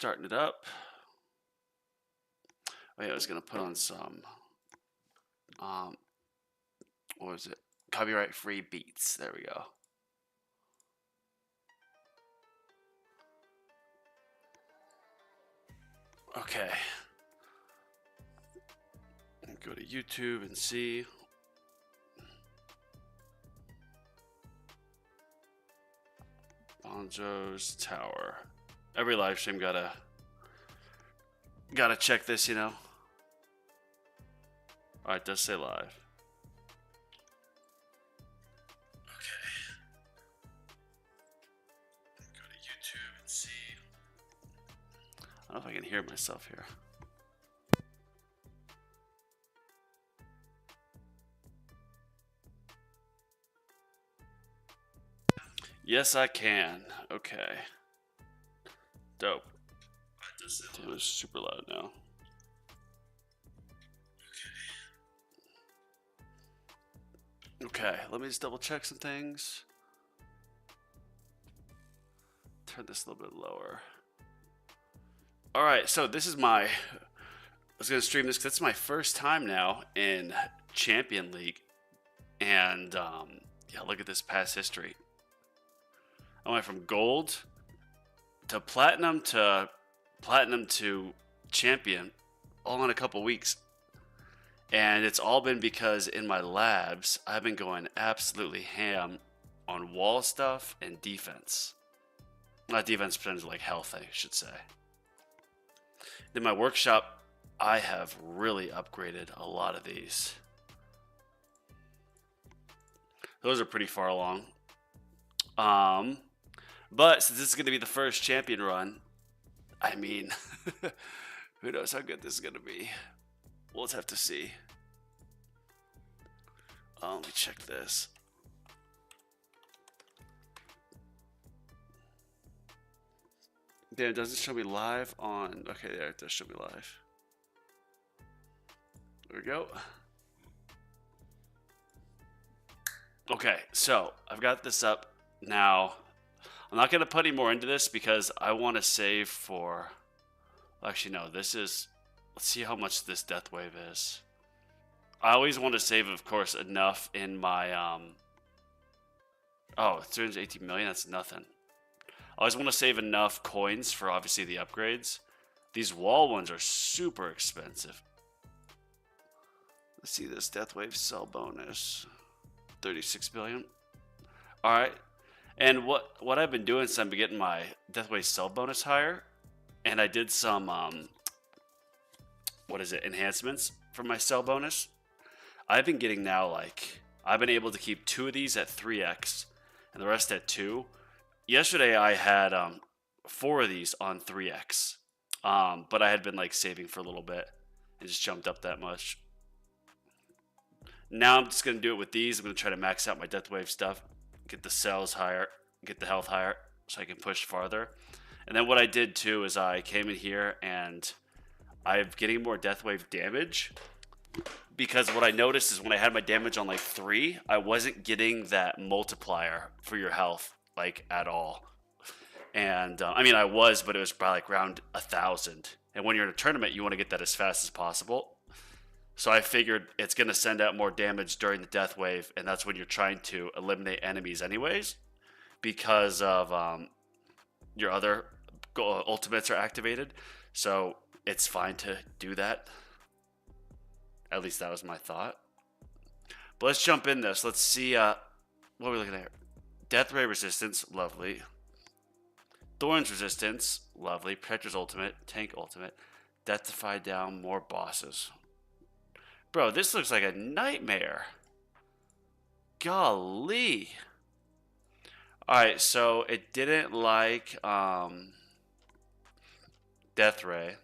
starting it up. Oh yeah, I was gonna put on some what was it? Copyright free beats. There we go. Okay. Go to YouTube and see. Bonzo's Tower. Every live stream gotta check this, you know. Alright, it does say live. Okay. Go to YouTube and see. I don't know if I can hear myself here. Yes, I can. Okay. Dope. Damn, it's super loud now. Okay, let me just double check some things. Turn this a little bit lower. Alright, so this is my... I was going to stream this because it's my first time now in Champion League. And, yeah, look at this past history. I went from gold to platinum to champion all in a couple weeks. And it's all been because in my labs, I've been going absolutely ham on wall stuff and defense. Not defense, but like health, I should say. In my workshop, I have really upgraded a lot of these. Those are pretty far along. But since this is going to be the first champion run, I mean, who knows how good this is going to be. We'll just have to see. Let me check this. Damn, it doesn't show me live on... Okay, there, it does show me live. There we go. Okay, so I've got this up now. I'm not going to put any more into this because I want to save for... Actually, no, this is... Let's see how much this death wave is. I always want to save, of course, enough in my... Oh, 318 million? That's nothing. I always want to save enough coins for, obviously, the upgrades. These wall ones are super expensive. Let's see this death wave sell bonus. 36 billion. Alright. And what I've been doing is I've been getting my death wave sell bonus higher. And I did some, enhancements for my sell bonus. I've been getting now, like, I've been able to keep 2 of these at 3x and the rest at 2. Yesterday I had 4 of these on 3x, but I had been like saving for a little bit and just jumped up that much. Now I'm just going to do it with these. I'm going to try to max out my death wave stuff, get the cells higher, get the health higher so I can push farther. And then what I did too is I came in here and I'm getting more death wave damage, because what I noticed is when I had my damage on like 3, I wasn't getting that multiplier for your health like at all. And I mean, I was, but it was probably like around 1,000. And when you're in a tournament, you want to get that as fast as possible. So I figured it's going to send out more damage during the death wave, and that's when you're trying to eliminate enemies anyways, because of your other ultimates are activated. So it's fine to do that. At least that was my thought. But let's jump in this. Let's see what are we looking at here. Death ray resistance, lovely. Thorns resistance, lovely. Protector's ultimate, tank ultimate. Deathify down more bosses. Bro, this looks like a nightmare. Golly. Alright, so it didn't like Death Ray.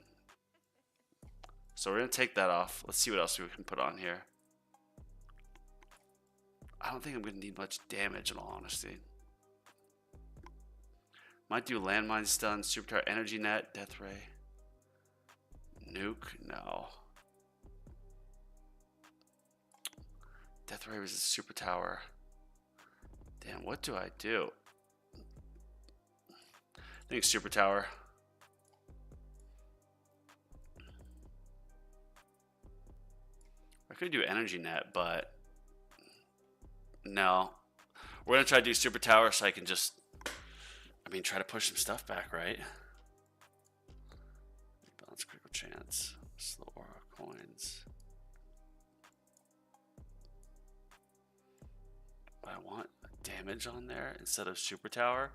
So we're going to take that off. Let's see what else we can put on here. I don't think I'm going to need much damage in all honesty. Might do landmine stun, super tower, energy net, death ray. Nuke? No. Death ray was a super tower. Damn, what do I do? I think super tower. could do energy net, but no. We're gonna try to do super tower so I can just, I mean, try to push some stuff back, right? Balance critical chance, slow aura coins. I want damage on there instead of super tower.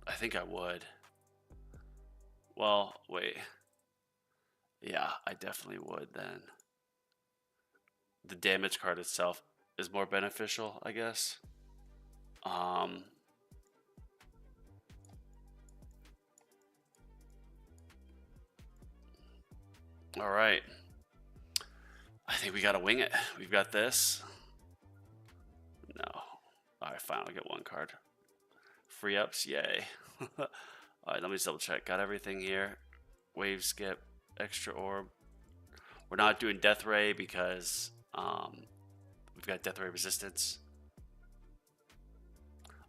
I think I would. Well, wait. Yeah, I definitely would then. The damage card itself is more beneficial, I guess. All right. I think we gotta wing it. We've got this. No. All right, fine. I'll get one card. Free ups, yay. All right, let me just double check. Got everything here. Wave skip, extra orb. We're not doing death ray because we've got death ray resistance.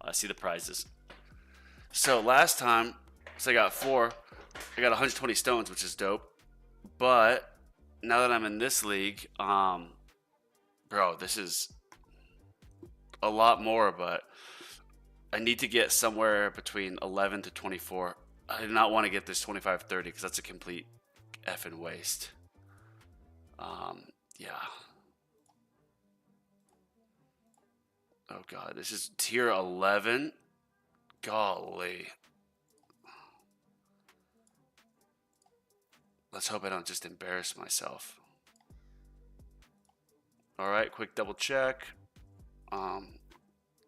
I see the prizes. So last time, so I got 4. I got 120 stones, which is dope. But now that I'm in this league, bro, this is a lot more, but I need to get somewhere between 11 to 24. I do not want to get this 25-30 because that's a complete effing waste. Yeah. Oh god, this is tier 11. Golly. Let's hope I don't just embarrass myself. All right, quick double check.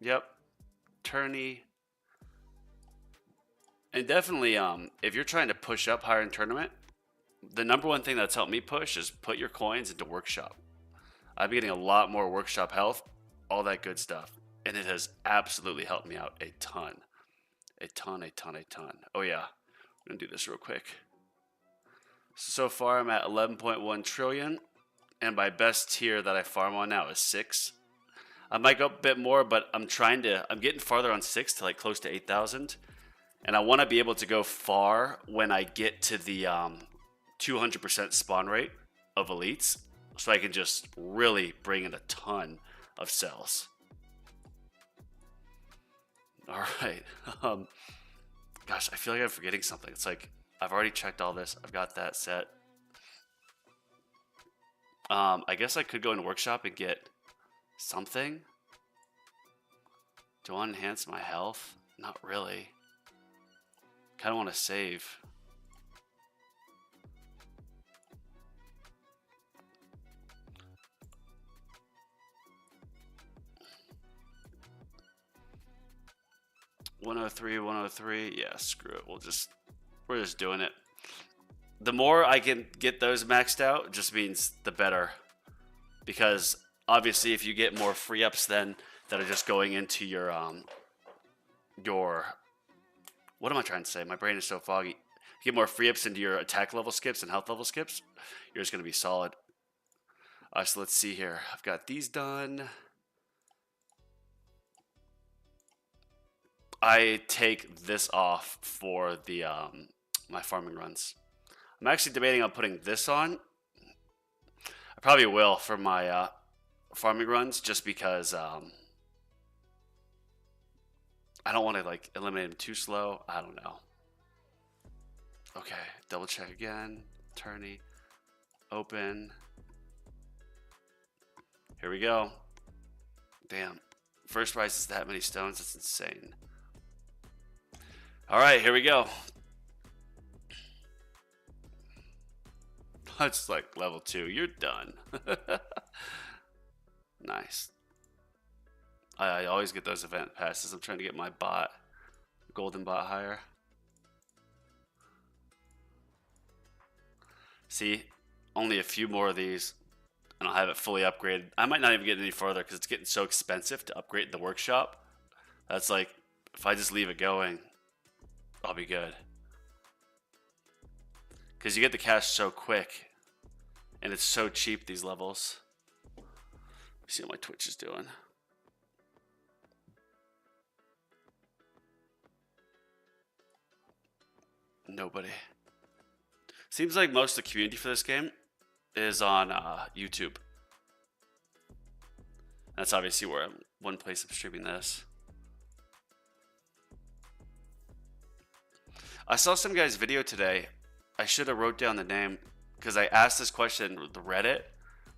Yep. Tourney. And definitely, if you're trying to push up higher in tournament, the number one thing that's helped me push is put your coins into workshop. I've been getting a lot more workshop health, all that good stuff. And it has absolutely helped me out a ton. A ton. Oh yeah, I'm gonna do this real quick. So far I'm at 11.1 trillion. And my best tier that I farm on now is 6. I might go up a bit more, but I'm getting farther on 6 to like close to 8,000. And I want to be able to go far when I get to the 200% spawn rate of elites, so I can just really bring in a ton of cells. All right. Gosh, I feel like I'm forgetting something. It's like I've already checked all this. I've got that set. I guess I could go in workshop and get something. Do I want to enhance my health? Not really. Kind of want to save. $103. Yeah, screw it. We're just doing it. The more I can get those maxed out, just means the better. Because obviously, if you get more free ups then that are just going into your what am I trying to say? My brain is so foggy. You get more free ups into your attack level skips and health level skips, you're just going to be solid. So let's see here. I've got these done. I take this off for the my farming runs. I'm actually debating on putting this on. I probably will for my farming runs, just because I don't want to like eliminate him too slow. I don't know. Okay, double check again. Tourney, open. Here we go. Damn, first prize is that many stones. That's insane. All right, here we go. That's like level 2. You're done. Nice. I always get those event passes. I'm trying to get my bot, golden bot, higher. See, only a few more of these, and I'll have it fully upgraded. I might not even get any further because it's getting so expensive to upgrade the workshop. That's like, if I just leave it going, I'll be good. Because you get the cash so quick, and it's so cheap, these levels. Let's see what my Twitch is doing. Nobody. Seems like most of the community for this game is on YouTube. That's obviously where one place I'm streaming this. I saw some guy's video today. I should have wrote down the name because I asked this question with the Reddit.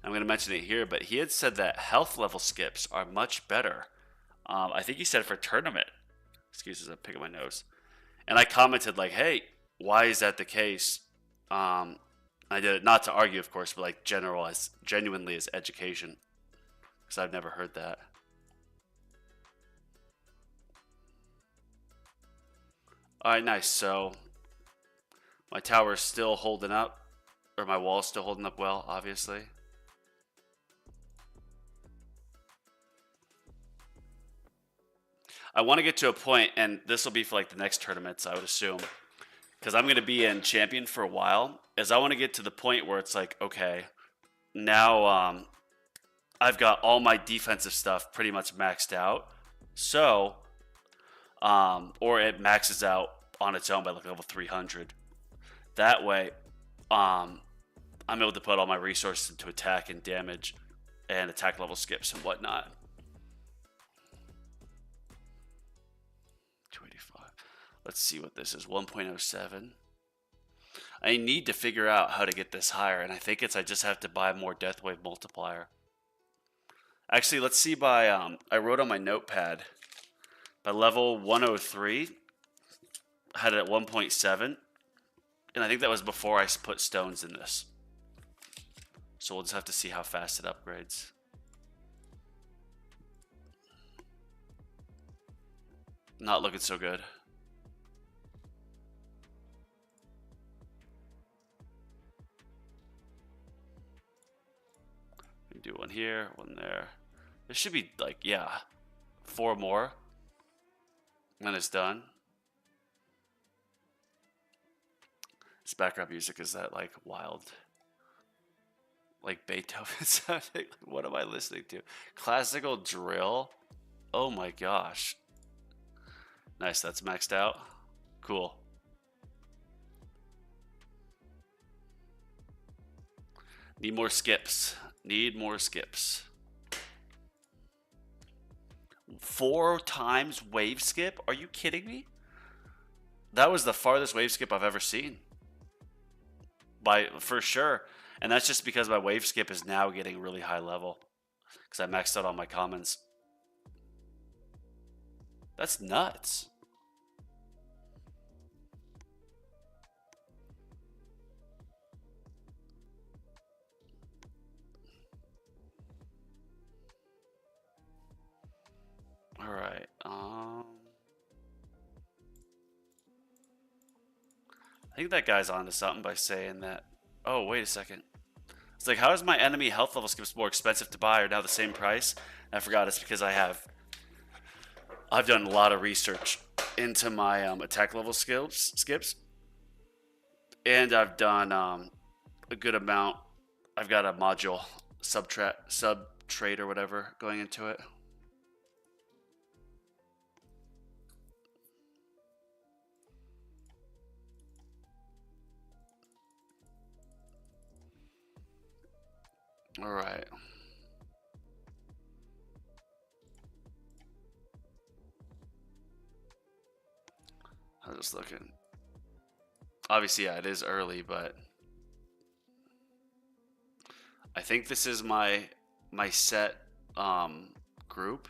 I'm going to mention it here, but he had said that health level skips are much better. I think he said for tournament. Excuses, I'm picking my nose. And I commented like, "Hey, why is that the case?" I did it not to argue, of course, but like genuinely as education, because I've never heard that. All right, nice. So my tower is still holding up, or my wall is still holding up well, obviously. I want to get to a point, and this will be for like the next tournaments, I would assume, because I'm going to be in champion for a while. Is I want to get to the point where it's like, okay, now I've got all my defensive stuff pretty much maxed out. So, or it maxes out on its own by like level 300. That way, I'm able to put all my resources into attack and damage and attack level skips and whatnot. 285. Let's see what this is. 1.07. I need to figure out how to get this higher, and I think I just have to buy more Deathwave multiplier. Actually, let's see by, I wrote on my notepad, by level 103, I had it at 1.7, and I think that was before I put stones in this. So we'll just have to see how fast it upgrades. Not looking so good. Do one here, one there. There should be like, yeah, 4 more. And then it's done. This background music is that like wild, like Beethoven sounding. What am I listening to? Classical drill. Oh my gosh. Nice, that's maxed out. Cool. Need more skips. Need more skips. 4 times wave skip? Are you kidding me? That was the farthest wave skip I've ever seen. For sure. And that's just because my wave skip is now getting really high level. Because I maxed out all my commons. That's nuts. All right. I think that guy's onto something by saying that. Oh, wait a second. It's like, how is my enemy health level skips more expensive to buy or now the same price? And I forgot it's because I've done a lot of research into my attack level skips. And I've done a good amount. I've got a module sub trade or whatever going into it. All right. I was just looking. Obviously, yeah, it is early, but I think this is my set group.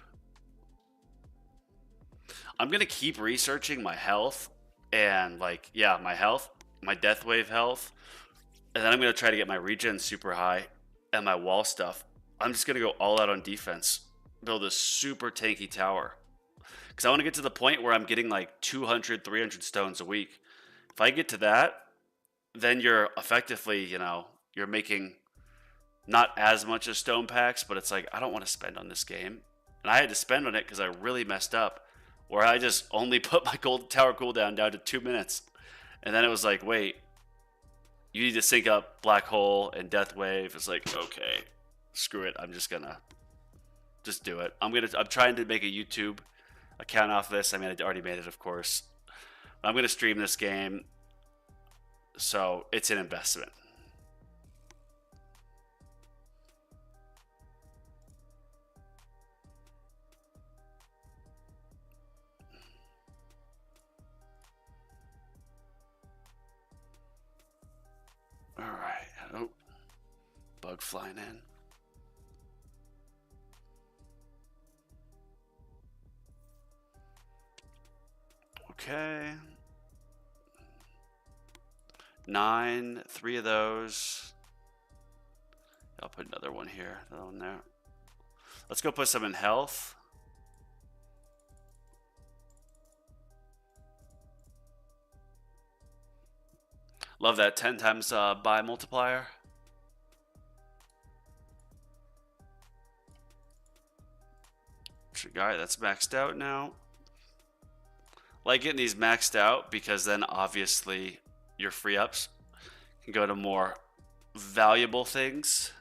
I'm gonna keep researching my health and like, yeah, my health, my death wave health, and then I'm gonna try to get my regen super high and my wall stuff. I'm just gonna go all out on defense, build a super tanky tower, because I want to get to the point where I'm getting like 200, 300 stones a week. If I get to that, then you're effectively, you're making not as much as stone packs, but it's like, I don't want to spend on this game. And I had to spend on it because I really messed up, where I just only put my gold tower cooldown down to 2 minutes. And then it was like, wait, you need to sync up Black Hole and Death Wave. It's like, okay, screw it. I'm just gonna just do it. I'm trying to make a YouTube account off this. I mean, I already made it, of course. I'm gonna stream this game, so it's an investment. flying in. Okay. 9, 3 of those. I'll put another one here, another one there. Let's go put some in health. Love that 10 times buy multiplier. All right, that's maxed out now. Like getting these maxed out because then obviously your free ups can go to more valuable things.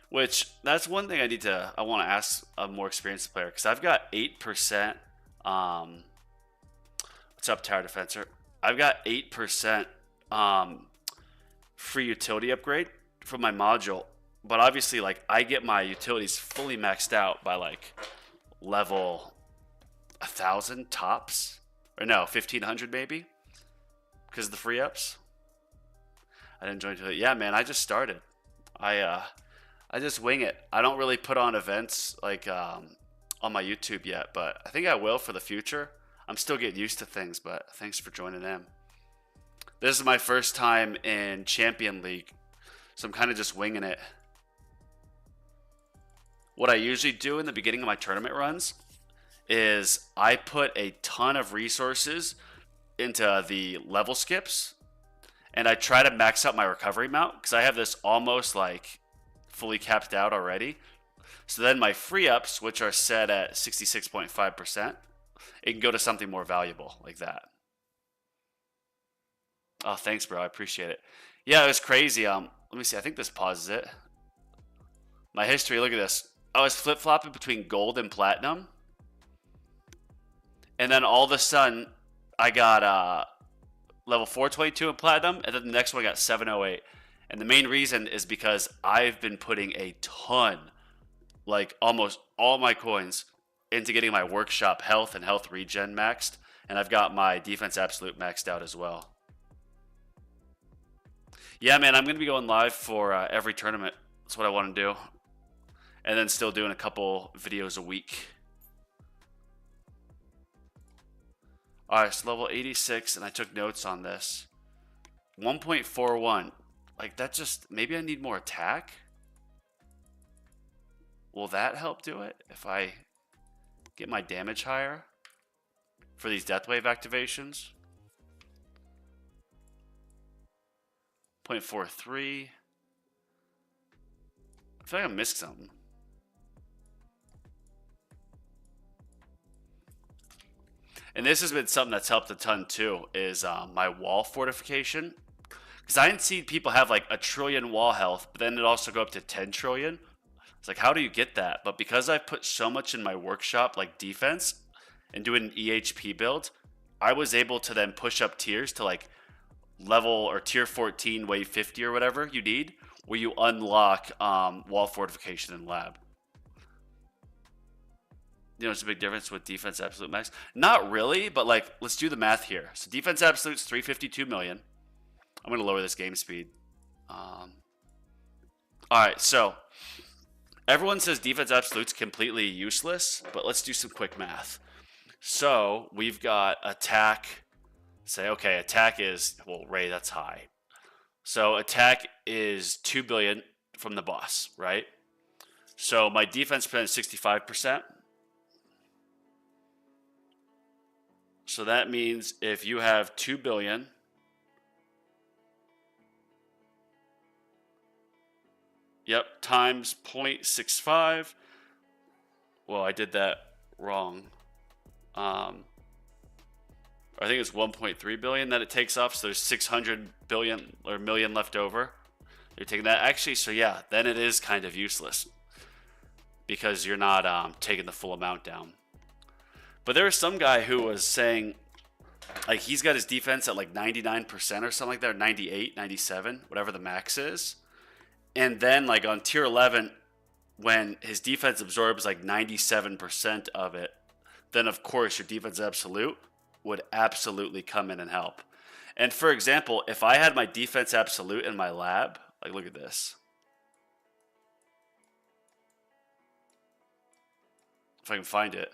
Which that's one thing I want to ask a more experienced player, because I've got 8%. What's up, Tower Defensor? I've got 8% free utility upgrade from my module, but obviously, like, I get my utilities fully maxed out by like level 1,000 tops, or no, 1,500 maybe, because of the free ups. I didn't join utility. Yeah, man, I just started. I just wing it. I don't really put on events like on my YouTube yet, but I think I will for the future. I'm still getting used to things, but thanks for joining in. This is my first time in Champion League, so I'm kind of just winging it. What I usually do in the beginning of my tournament runs is I put a ton of resources into the level skips, and I try to max out my recovery amount, because I have this almost like fully capped out already. So then my free ups, which are set at 66.5%, it can go to something more valuable like that. Oh, thanks, bro. I appreciate it. Yeah, it was crazy. Let me see. I think this pauses it. My history. Look at this. I was flip flopping between gold and platinum, and then all of a sudden, I got level 422 in platinum, and then the next one I got 708. And the main reason is because I've been putting a ton, like almost all my coins, into getting my workshop health and health regen maxed, and I've got my defense absolute maxed out as well. Yeah, man, I'm going to be going live for every tournament. That's what I want to do. And then still doing a couple videos a week. All right, so level 86, and I took notes on this. 1.41. Like, that just... Maybe I need more attack? Will that help do it? If I get my damage higher for these death wave activations? 0.43. I feel like I missed something. And this has been something that's helped a ton too, is my wall fortification. Because I didn't see people have like 1 trillion wall health, but then it also go up to 10 trillion. It's like, how do you get that? But because I put so much in my workshop, like defense, and doing an EHP build, I was able to then push up tiers to like level or tier 14, wave 50 or whatever you need, where you unlock wall fortification in lab. You know, it's a big difference with defense absolute max. Not really, but like, let's do the math here. So defense absolute's 352 million. I'm going to lower this game speed. All right, so everyone says defense absolute's completely useless, but let's do some quick math. So we've got attack. Say, okay, attack is, well, Ray, that's high. So attack is 2 billion from the boss, right? So my defense plan is 65%. So that means if you have 2 billion, yep, times 0.65. Well, I did that wrong. I think it's 1.3 billion that it takes off. So there's 600 billion or million left over. You're taking that. Actually, so yeah, then it is kind of useless because you're not taking the full amount down. But there was some guy who was saying, like, he's got his defense at like 99% or something like that, or 98, 97, whatever the max is. And then, like, on tier 11, when his defense absorbs like 97% of it, then of course your defense absolute would absolutely come in and help. And for example, if I had my defense absolute in my lab, Like, look at this. If I can find it.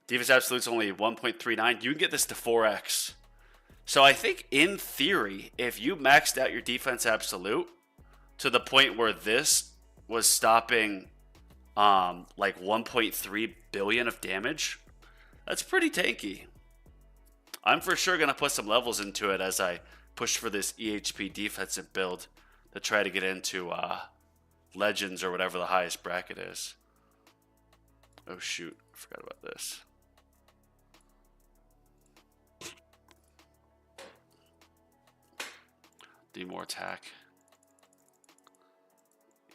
Defense absolute's only 1.39. You can get this to 4x. So I think in theory, if you maxed out your defense absolute to the point where this was stopping like 1.3 billion of damage, that's pretty tanky. I'm for sure going to put some levels into it as I push for this EHP defensive build to try to get into Legends or whatever the highest bracket is. Oh shoot, I forgot about this. Do more attack.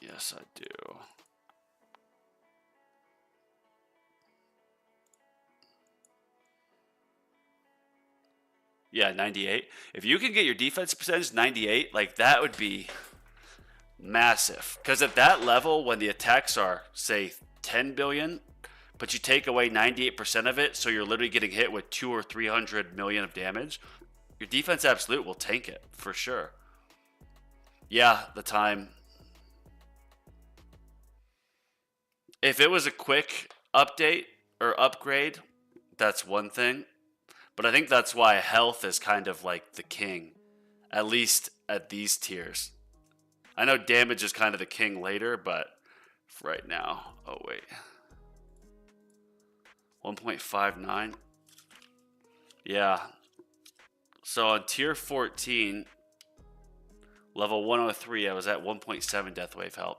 Yes, I do. Yeah, 98. If you can get your defense percentage 98, like that would be massive. Because at that level, when the attacks are, say, 10 billion, but you take away 98% of it, so you're literally getting hit with 200 or 300 million of damage, your defense absolute will tank it, for sure. Yeah, the time. If it was a quick update or upgrade, that's one thing. But I think that's why health is kind of like the king, at least at these tiers. I know damage is kind of the king later, but right now, oh wait. 1.59. Yeah. So on tier 14, level 103, I was at 1.7 death wave health.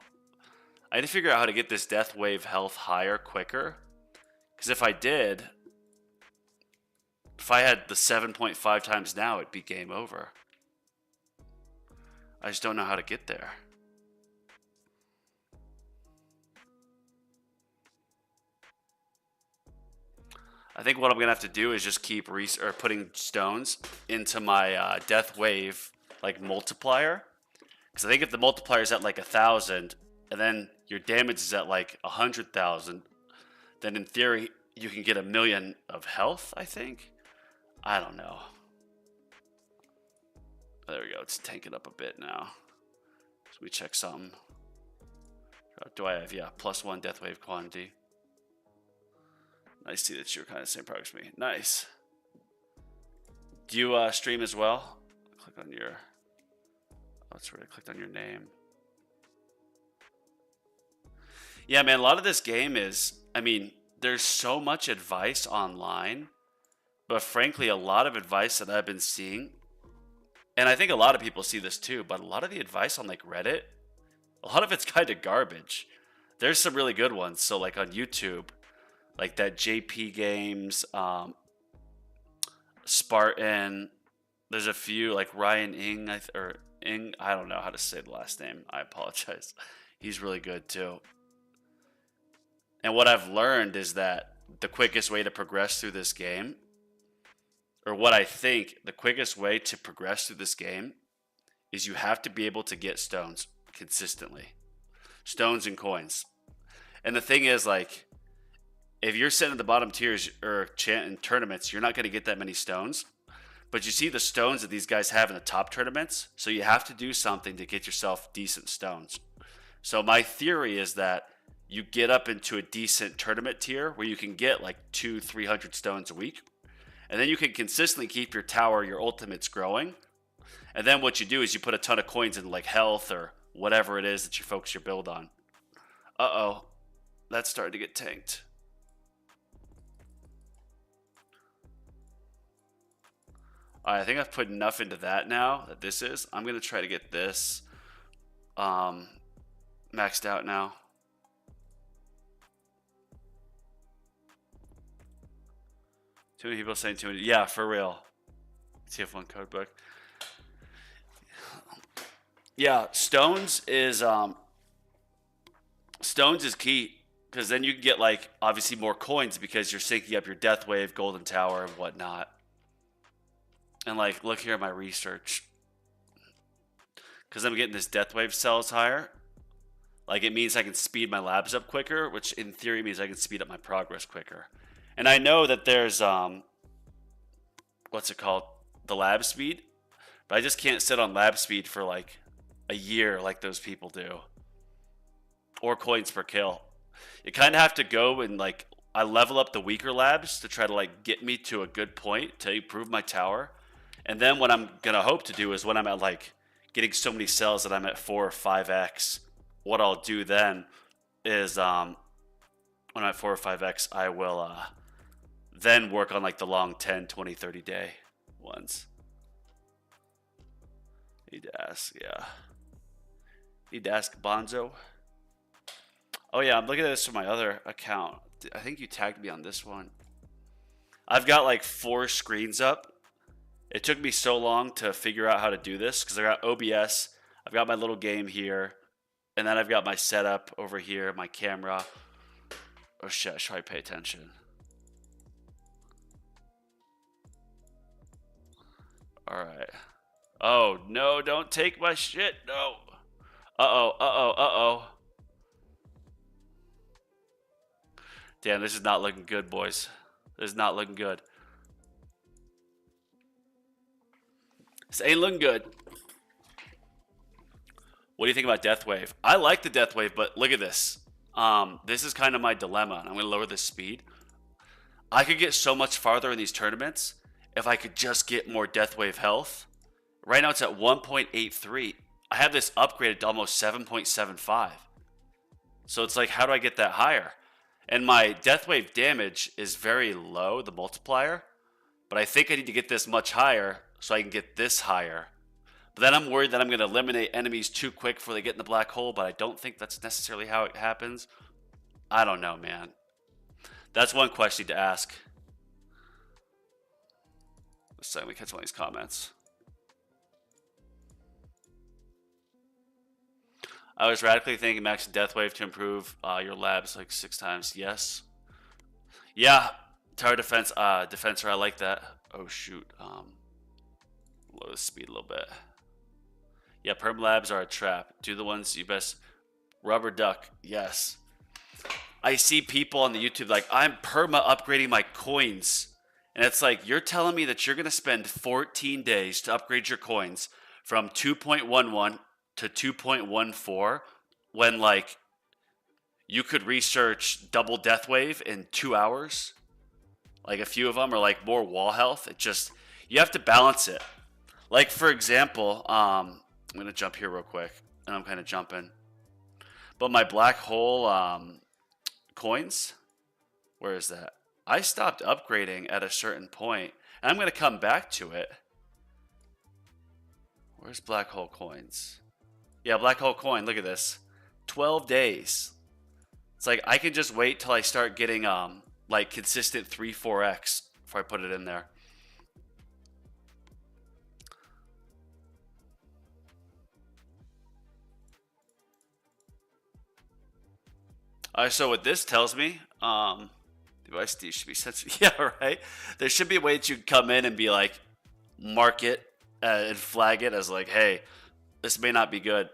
I need to figure out how to get this death wave health higher quicker. Because if I did, if I had the 7.5 times now, it'd be game over. I just don't know how to get there. I think what I'm going to have to do is just keep putting stones into my death wave like multiplier. Because I think if the multiplier is at like 1,000 and then your damage is at like 100,000, then in theory you can get 1,000,000 of health, I think. I don't know. There we go. It's tanking up a bit now. So we check something. Do I have, yeah, +1 death wave quantity. I see that you're kind of the same progress as me. Nice. Do you stream as well? Click on your... Oh, that's right. I clicked on your name. Yeah, man, a lot of this game is... I mean, there's so much advice online. But frankly, a lot of advice that I've been seeing... And I think a lot of people see this too, but a lot of the advice on like Reddit, a lot of it's kind of garbage. There's some really good ones. So like on YouTube, like that JP Games, Spartan. There's a few like Ryan Ing, I don't know how to say the last name. I apologize. He's really good too. And what I've learned is that the quickest way to progress through this game, or what I think the quickest way to progress through this game, is you have to be able to get stones consistently. Stones and coins. And the thing is, like, if you're sitting at the bottom tiers or in tournaments, you're not going to get that many stones. But you see the stones that these guys have in the top tournaments, so you have to do something to get yourself decent stones. So my theory is that you get up into a decent tournament tier where you can get like 200-300 stones a week. And then you can consistently keep your tower, your ultimates growing. And then what you do is you put a ton of coins in like health or whatever it is that you focus your build on. Uh-oh. That's starting to get tanked. Alright, I think I've put enough into that now that this is. I'm going to try to get this maxed out now. Too many people saying too many. Yeah, for real. TF1 codebook. Yeah, stones is key, because then you can get like obviously more coins because you're syncing up your death wave, golden tower, and whatnot. And like, look here at my research, because I'm getting this death wave cells higher. Like, it means I can speed my labs up quicker, which in theory means I can speed up my progress quicker. And I know that there's, what's it called? The lab speed. But I just can't sit on lab speed for like a year like those people do, or coins per kill. You kind of have to go and like I level up the weaker labs to try to like get me to a good point to improve my tower. And then what I'm gonna hope to do is when I'm at like getting so many cells that I'm at 4 or 5x, what I'll do then is when I'm at 4 or 5x, I will then work on like the long 10, 20, 30 day ones. Need to ask, yeah. Need to ask Bonzo. Oh yeah, I'm looking at this from my other account. I think you tagged me on this one. I've got like 4 screens up. It took me so long to figure out how to do this because I got OBS, I've got my little game here, and then I've got my setup over here, my camera. Oh shit, I should probably pay attention. Alright. Oh no, don't take my shit, no. Uh-oh, uh-oh, uh-oh. Damn, this is not looking good, boys. This is not looking good. This ain't looking good. What do you think about Death Wave? I like the Death Wave, but look at this. This is kind of my dilemma, and I'm going to lower the speed. I could get so much farther in these tournaments if I could just get more Death Wave health. Right now it's at 1.83. I have this upgraded to almost 7.75. So it's like, how do I get that higher? And my Death Wave damage is very low, the multiplier. But I think I need to get this much higher so I can get this higher. But then I'm worried that I'm going to eliminate enemies too quick before they get in the black hole, but I don't think that's necessarily how it happens. I don't know, man. That's one question to ask. Let's see, let me catch one of these comments. I was radically thinking maxing Death Wave to improve your labs like 6 times. Yes. Yeah, tower defense, defensor, I like that. Oh shoot. Lower the speed a little bit. Yeah, perm labs are a trap. Do the ones you best. Rubber duck, yes. I see people on the YouTube like, I'm perma upgrading my coins. And it's like, you're telling me that you're going to spend 14 days to upgrade your coins from 2.11 to 2.14 when like you could research double Death Wave in 2 hours. Like a few of them are like more wall health. It just, you have to balance it. Like for example, I'm going to jump here real quick and I'm kind of jumping. But my black hole coins, where is that? I stopped upgrading at a certain point, and I'm going to come back to it. Where's black hole coins? Yeah, black hole coin, look at this. 12 days. It's like I can just wait till I start getting like consistent 3, 4x before I put it in there. So what this tells me, device D should be sensitive. Yeah, right. There should be a way that you can come in and be like, mark it and flag it as like, hey, this may not be good.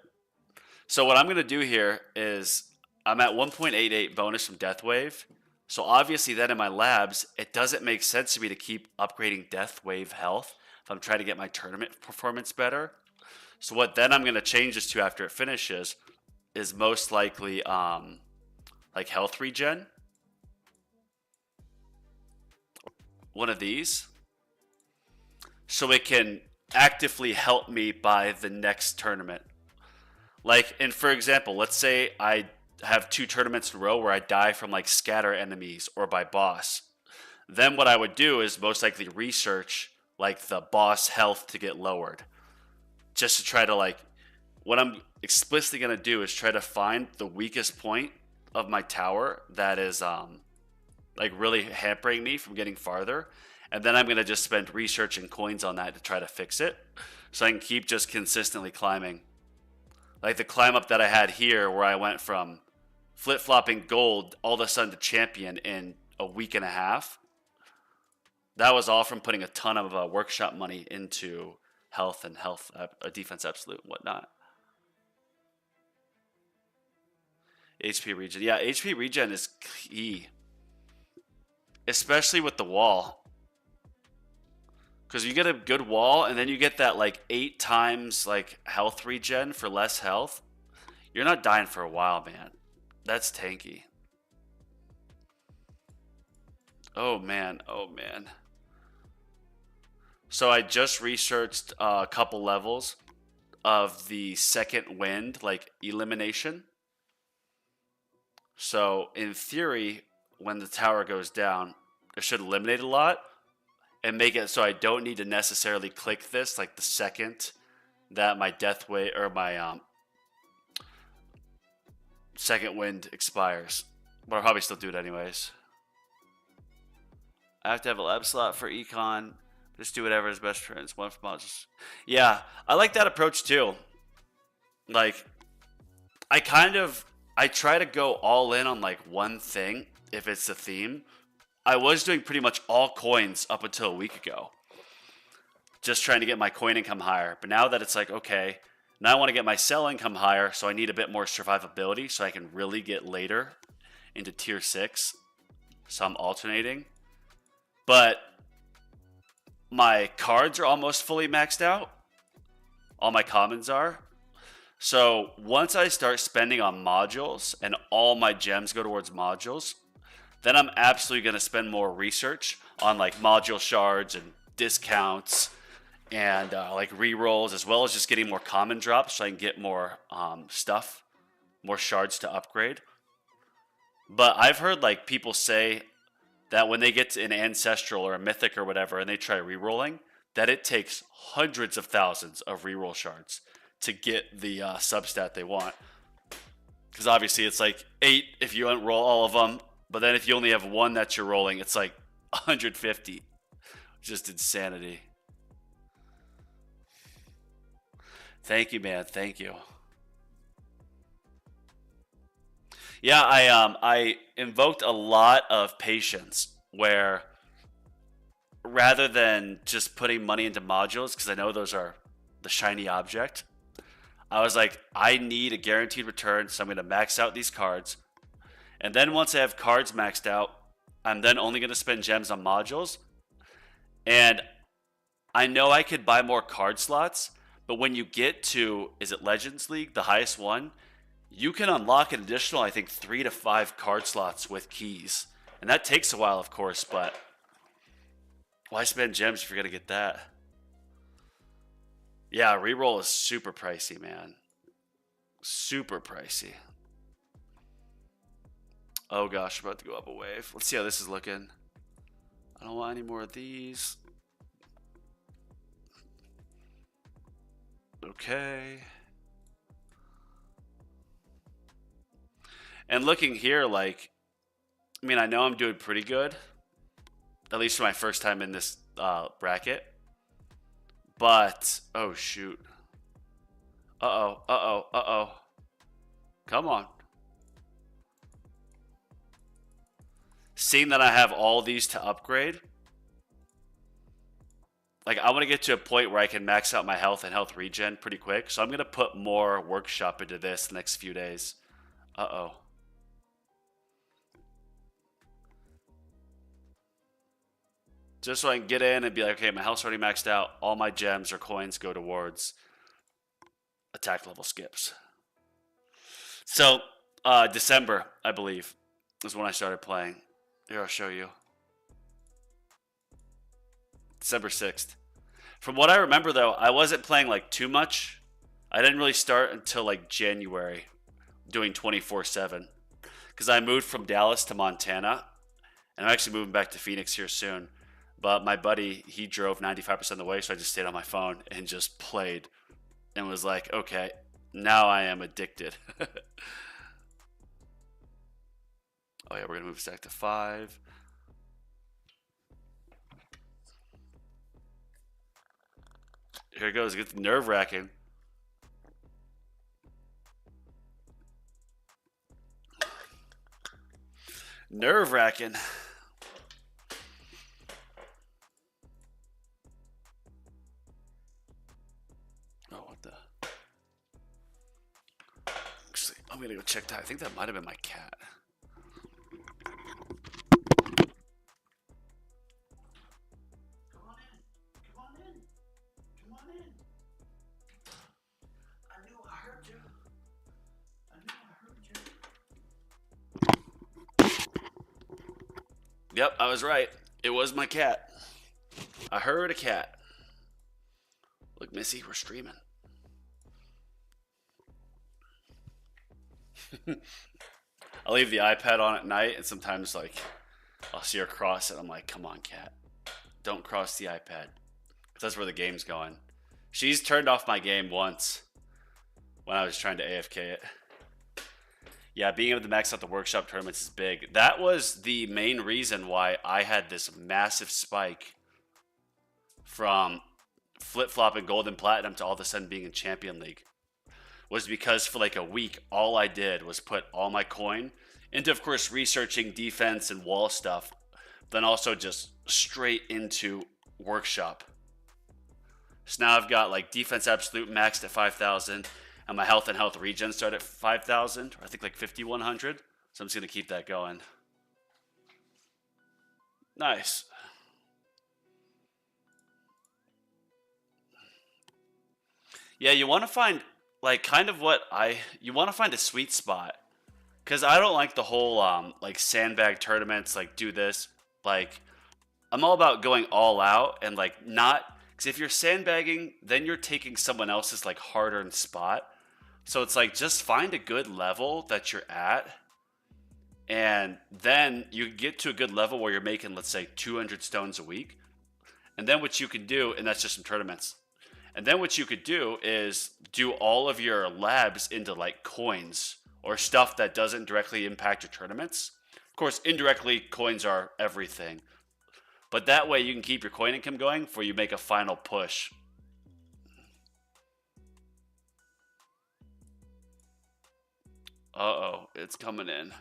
So what I'm going to do here is I'm at 1.88 bonus from Death Wave. So obviously then in my labs, it doesn't make sense to me to keep upgrading Death Wave health if I'm trying to get my tournament performance better. So what then I'm going to change this to after it finishes is most likely like health regen. One of these. So it can actively help me by the next tournament. Like, and for example, let's say I have 2 tournaments in a row where I die from like scatter enemies or by boss. Then what I would do is most likely research like the boss health to get lowered. Just to try to like, what I'm explicitly going to do is try to find the weakest point of my tower that is like really hampering me from getting farther. And then I'm going to just spend research and coins on that to try to fix it. So I can keep just consistently climbing. Like the climb up that I had here where I went from flip-flopping gold all of a sudden to champion in a week and a half. That was all from putting a ton of workshop money into health and defense absolute and whatnot. HP regen. Yeah, HP regen is key. Especially with the wall. Because you get a good wall, and then you get that like 8 times like health regen for less health. You're not dying for a while, man. That's tanky. Oh man, oh man. So I just researched a couple levels of the second wind, like elimination. So in theory, when the tower goes down, it should eliminate a lot and make it so I don't need to necessarily click this like the second that my death wave or my second wind expires. But I'll probably still do it anyways. I have to have a lab slot for econ. Just do whatever is best for friends. One for modules. Yeah, I like that approach too. Like, I try to go all in on like one thing if it's the theme. I was doing pretty much all coins up until a week ago. Just trying to get my coin income higher. But now that it's like, okay, now I want to get my sell income higher, so I need a bit more survivability so I can really get later into tier 6. So I'm alternating. But my cards are almost fully maxed out. All my commons are. So once I start spending on modules and all my gems go towards modules, then I'm absolutely going to spend more research on like module shards and discounts and like rerolls, as well as just getting more common drops so I can get more stuff, more shards to upgrade. But I've heard like people say that when they get to an ancestral or a mythic or whatever and they try rerolling, that it takes hundreds of thousands of reroll shards to get the substat they want. Because obviously it's like 8 if you unroll all of them, but then if you only have one that you're rolling, it's like 150. Just insanity. Thank you, man. Thank you. Yeah, I invoked a lot of patience where rather than just putting money into modules, because I know those are the shiny object, I was like, I need a guaranteed return, so I'm going to max out these cards. And then once I have cards maxed out, I'm then only going to spend gems on modules. And I know I could buy more card slots, but when you get to, is it Legends League, the highest one, you can unlock an additional, I think, 3 to 5 card slots with keys. And that takes a while, of course, but why spend gems if you're going to get that? Yeah, reroll is super pricey, man. Super pricey. Oh gosh, we're about to go up a wave. Let's see how this is looking. I don't want any more of these. Okay. And looking here, like, I mean, I know I'm doing pretty good. At least for my first time in this bracket. But, oh shoot. Uh-oh, uh-oh, uh-oh. Come on. Seeing that I have all these to upgrade, like I want to get to a point where I can max out my health and health regen pretty quick. So I'm going to put more workshop into this the next few days. Uh-oh. Just so I can get in and be like, okay, my health's already maxed out. All my gems or coins go towards attack level skips. So, December, I believe, is when I started playing. Here, I'll show you. December 6th. From what I remember, though, I wasn't playing, like, too much. I didn't really start until, like, January, doing 24/7. Because I moved from Dallas to Montana, and I'm actually moving back to Phoenix here soon. But my buddy, he drove 95% of the way, so I just stayed on my phone and just played. And was like, okay, now I am addicted. Oh yeah, we're gonna move stack to 5. Here it goes. It gets nerve-wracking. Nerve-wracking. Oh, what the? Actually, I'm gonna go check that. I think that might have been my cat. Come on in. Come Yep, I was right. It was my cat. I heard a cat. Look, Missy, we're streaming. I leave the iPad on at night, and sometimes like I'll see her cross it. I'm like, come on, cat, don't cross the iPad. That's where the game's going. She's turned off my game once when I was trying to AFK it. Yeah, being able to max out the workshop tournaments is big. That was the main reason why I had this massive spike from flip-flopping gold and platinum to all of a sudden being in Champion League. Was because for like a week, all I did was put all my coin into, of course, researching defense and wall stuff, then also just straight into workshop. So now I've got like defense absolute maxed at 5,000, and my health and health regen start at 5,000, or I think like 5,100. So I'm just gonna keep that going. Nice. Yeah, you want to find like kind of you want to find a sweet spot, because I don't like the whole like sandbag tournaments, like do this. Like I'm all about going all out and like not, because if you're sandbagging, then you're taking someone else's like hard-earned spot. So it's like just find a good level that you're at, and then you get to a good level where you're making, let's say, 200 stones a week. And then what you can do, and that's just some tournaments. And then what you could do is do all of your labs into like coins or stuff that doesn't directly impact your tournaments. Of course, indirectly, coins are everything. But that way you can keep your coin income going before you make a final push. Uh-oh, it's coming in.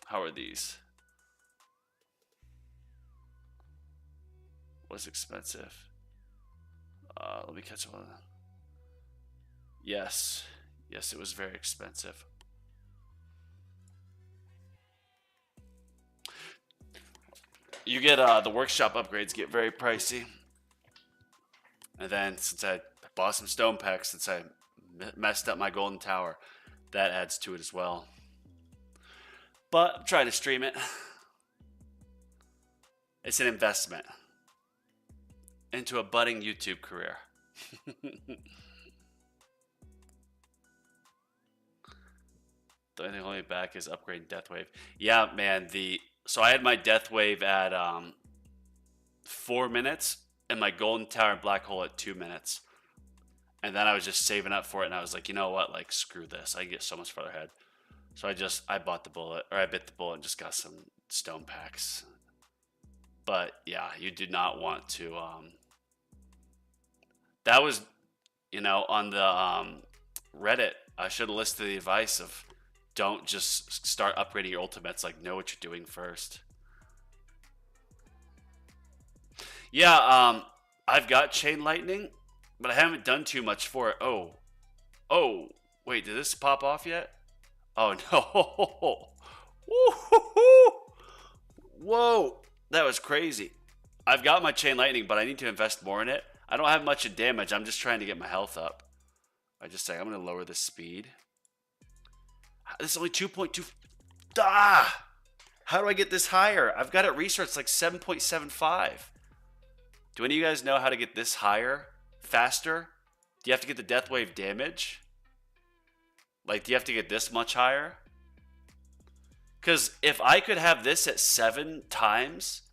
How are these? What's expensive? Let me catch one. Yes. Yes, it was very expensive. You get the workshop upgrades get very pricey. And then since I bought some stone packs, since I messed up my golden tower, that adds to it as well. But I'm trying to stream it. It's an investment into a budding YouTube career. The only thing holding me back is upgrading Death Wave. Yeah, man. So I had my Death Wave at 4 minutes, and my Golden Tower and Black Hole at 2 minutes. And then I was just saving up for it, and I was like, you know what? Like, screw this. I can get so much further ahead. So I bought the bullet, or I bit the bullet and just got some stone packs. But yeah, you do not want to. That was, on the Reddit, I should have listed the advice of don't just start upgrading your ultimates. Like, know what you're doing first. Yeah, I've got Chain Lightning, but I haven't done too much for it. Oh, wait, did this pop off yet? Oh no! Whoa, that was crazy. I've got my Chain Lightning, but I need to invest more in it. I don't have much of damage. I'm just trying to get my health up. I just say I'm going to lower the speed. This is only 2.2. Ah! How do I get this higher? I've got it researched like 7.75. Do any of you guys know how to get this higher, faster? Do you have to get the Death Wave damage? Like, do you have to get this much higher? Because if I could have this at 7 times,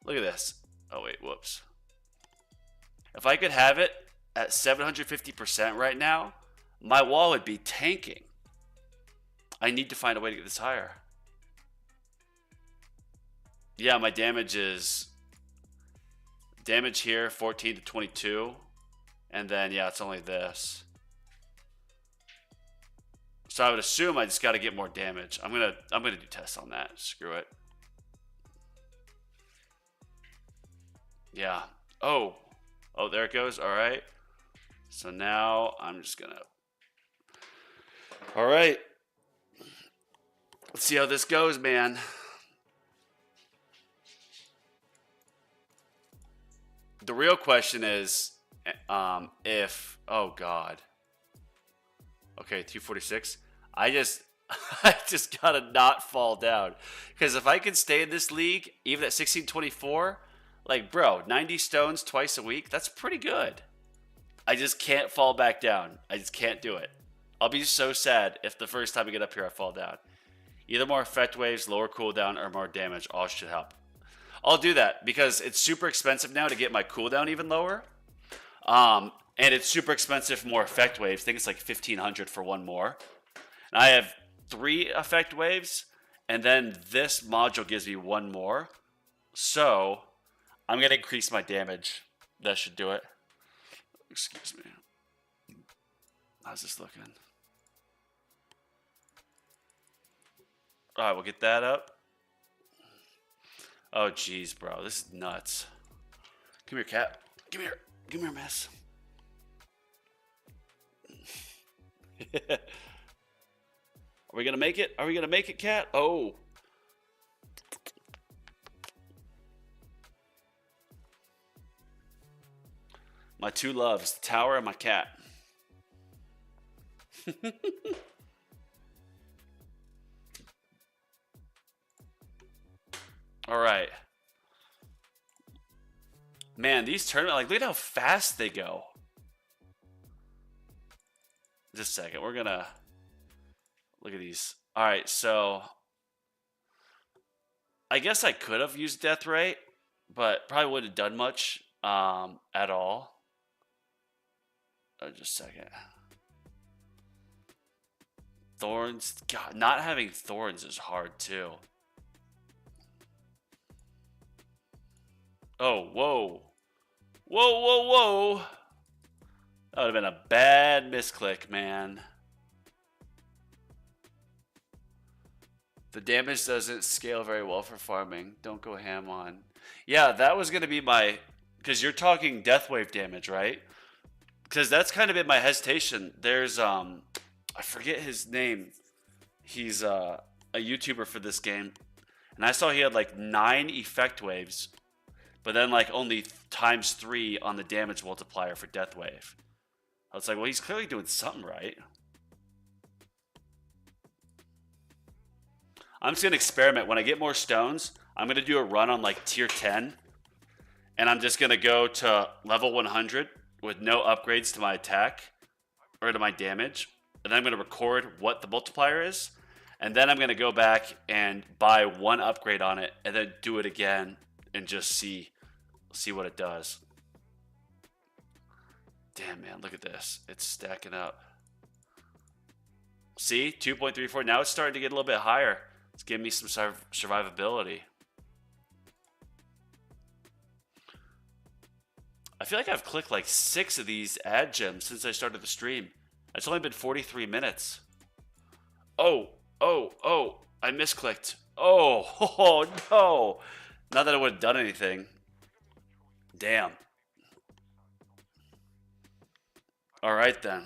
look at this. Oh, wait, whoops. If I could have it at 750% right now, my wall would be tanking. I need to find a way to get this higher. Yeah, my damage is... Damage here, 14 to 22. And then, yeah, it's only this. So I would assume I just got to get more damage. I'm gonna do tests on that. Screw it. Yeah. Oh, there it goes. All right. So now I'm just gonna. All right. Let's see how this goes, man. The real question is, if, oh God. Okay, 246. I just, I just gotta not fall down. Because if I can stay in this league, even at 1624, like, bro, 90 stones twice a week, that's pretty good. I just can't fall back down. I just can't do it. I'll be so sad if the first time I get up here I fall down. Either more effect waves, lower cooldown, or more damage. All should help. I'll do that because it's super expensive now to get my cooldown even lower. And it's super expensive for more effect waves. I think it's like 1,500 for one more. And I have 3 effect waves, and then this module gives me 1 more. So I'm going to increase my damage. That should do it. Excuse me. How's this looking? All right, we'll get that up. Oh, jeez, bro. This is nuts. Come here, cat. Come here. Come here, miss. Are we going to make it? Are we going to make it, cat? Oh. My 2 loves, the tower and my cat. All right. Man, these tournaments, like, look at how fast they go. Just a second. We're going to look at these. All right, so I guess I could have used Death Ray, but probably wouldn't have done much at all. Just a second. Thorns. God, not having thorns is hard, too. Oh, whoa. Whoa, whoa, whoa. That would have been a bad misclick, man. The damage doesn't scale very well for farming. Don't go ham on. Yeah, that was going to be my... Because you're talking death wave damage, right? Because that's kind of been my hesitation. There's, I forget his name. He's a YouTuber for this game. And I saw he had like 9 effect waves. But then like only times 3 on the damage multiplier for death wave. I was like, well, he's clearly doing something right. I'm just going to experiment. When I get more stones, I'm going to do a run on like tier 10. And I'm just going to go to level 100 with no upgrades to my attack or to my damage. And then I'm going to record what the multiplier is. And then I'm going to go back and buy 1 upgrade on it and then do it again and just see what it does. Damn, man, look at this. It's stacking up. See? 2.34. Now it's starting to get a little bit higher. It's giving me some survivability. I feel like I've clicked like 6 of these ad gems since I started the stream. It's only been 43 minutes. Oh, I misclicked. Oh, no. Not that I would have done anything. Damn. All right, then.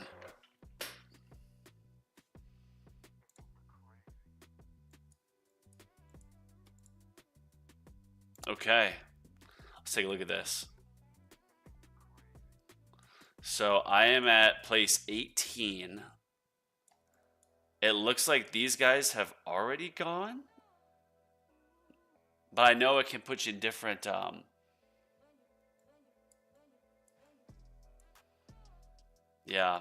Okay. Let's take a look at this. So I am at place 18. It looks like these guys have already gone. But I know it can put you in different... Yeah.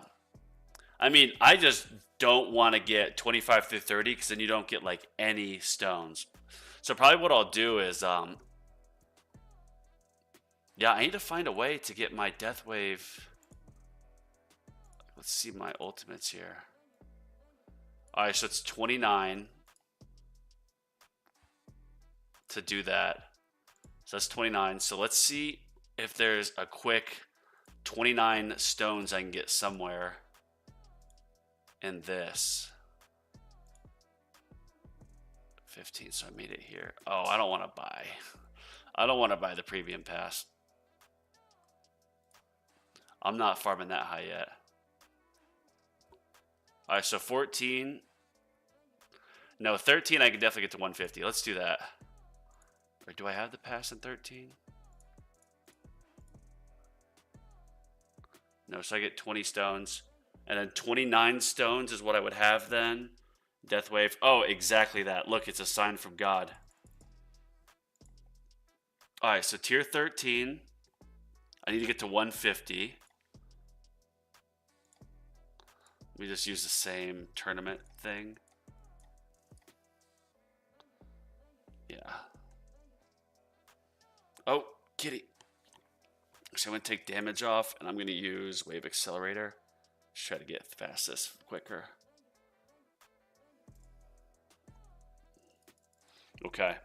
I mean, I just don't want to get 25 through 30 because then you don't get like any stones. So probably what I'll do is... Yeah, I need to find a way to get my death wave... Let's see my ultimates here. Alright, so it's 29 to do that. So that's 29. So let's see if there's a quick 29 stones I can get somewhere in this. 15, so I made it here. Oh, I don't want to buy. I don't want to buy the premium pass. I'm not farming that high yet. All right, so 14. No, 13 I can definitely get to 150. Let's do that. Or do I have the pass in 13? No, so I get 20 stones. And then 29 stones is what I would have then. Death wave. Oh, exactly that. Look, it's a sign from God. All right, so tier 13. I need to get to 150. We just use the same tournament thing. Yeah. Oh, kitty. So I'm going to take damage off, and I'm going to use Wave Accelerator. Just try to get fastest quicker. Okay.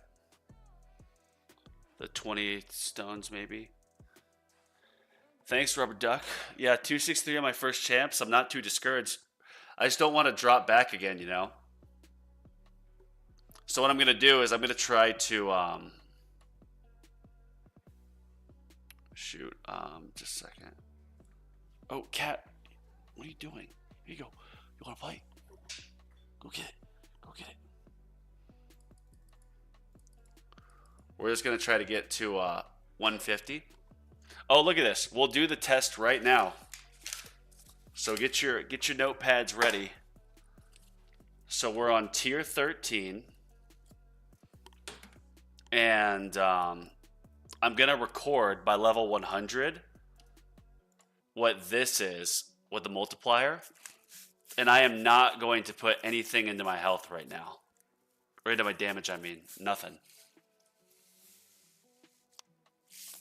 The 28 stones, maybe. Thanks, Rubber Duck. Yeah, 263 on my first champs. I'm not too discouraged. I just don't want to drop back again, you know? So what I'm going to do is I'm going to try to... shoot, just a second. Oh, cat. What are you doing? Here you go. You want to play? Go get it. Go get it. We're just going to try to get to 150. Oh, look at this. We'll do the test right now. So get your notepads ready. So we're on tier 13. And I'm going to record by level 100 what this is with the multiplier. And I am not going to put anything into my health right now. Or into my damage, I mean. Nothing.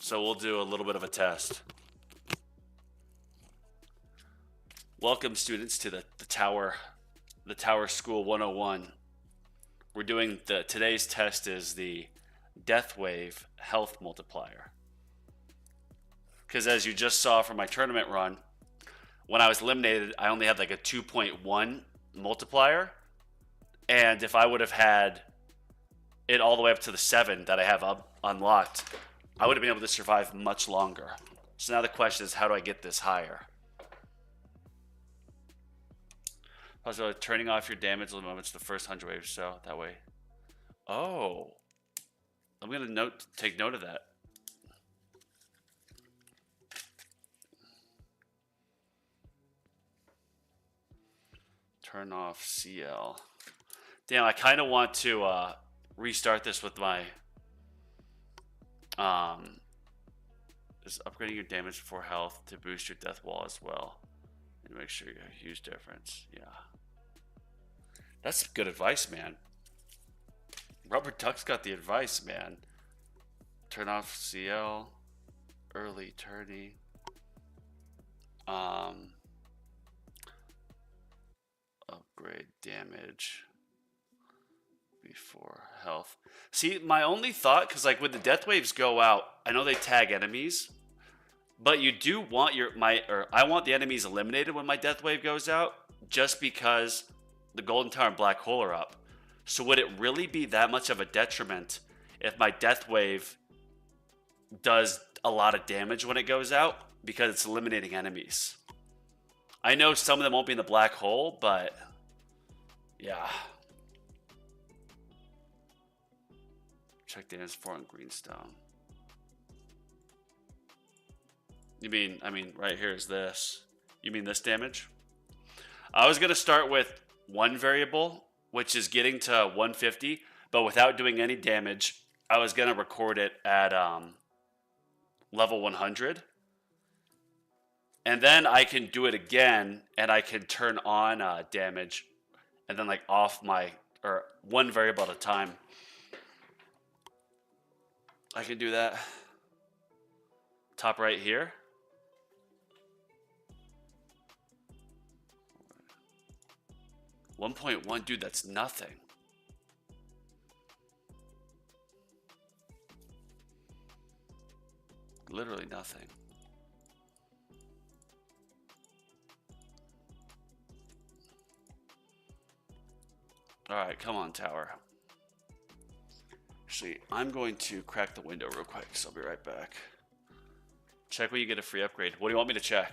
So we'll do a little bit of a test. Welcome, students, to the Tower School 101. We're doing today's test is the Death Wave Health Multiplier. Because as you just saw from my tournament run, when I was eliminated, I only had like a 2.1 multiplier. And if I would have had it all the way up to the 7 that I have unlocked, I would have been able to survive much longer. So now the question is, how do I get this higher? Also, turning off your damage limits the first 100 waves, so that way. Oh, I'm gonna take note of that. Turn off CL. Damn, I kind of want to restart this with my is upgrading your damage before health to boost your death wall as well, and make sure you have a huge difference. Yeah, that's good advice, man. Rubber Duck's got the advice, man. Turn off CL, early Tourney. Upgrade damage before health. See, my only thought, because like when the death waves go out, I know they tag enemies, but you do want I want the enemies eliminated when my death wave goes out, just because the golden tower and black hole are up. So would it really be that much of a detriment if my death wave does a lot of damage when it goes out, because it's eliminating enemies? I know some of them won't be in the black hole, but yeah. Check damage for on greenstone. You mean, I mean, right here is this. You mean this damage? I was going to start with one variable, which is getting to 150, but without doing any damage. I was going to record it at level 100. And then I can do it again, and I can turn on damage, and then like off or one variable at a time. I can do that. Top right here. $1.1, dude, that's nothing. Literally nothing. All right, come on, tower. Actually, I'm going to crack the window real quick, so I'll be right back. Check when you get a free upgrade. What do you want me to check?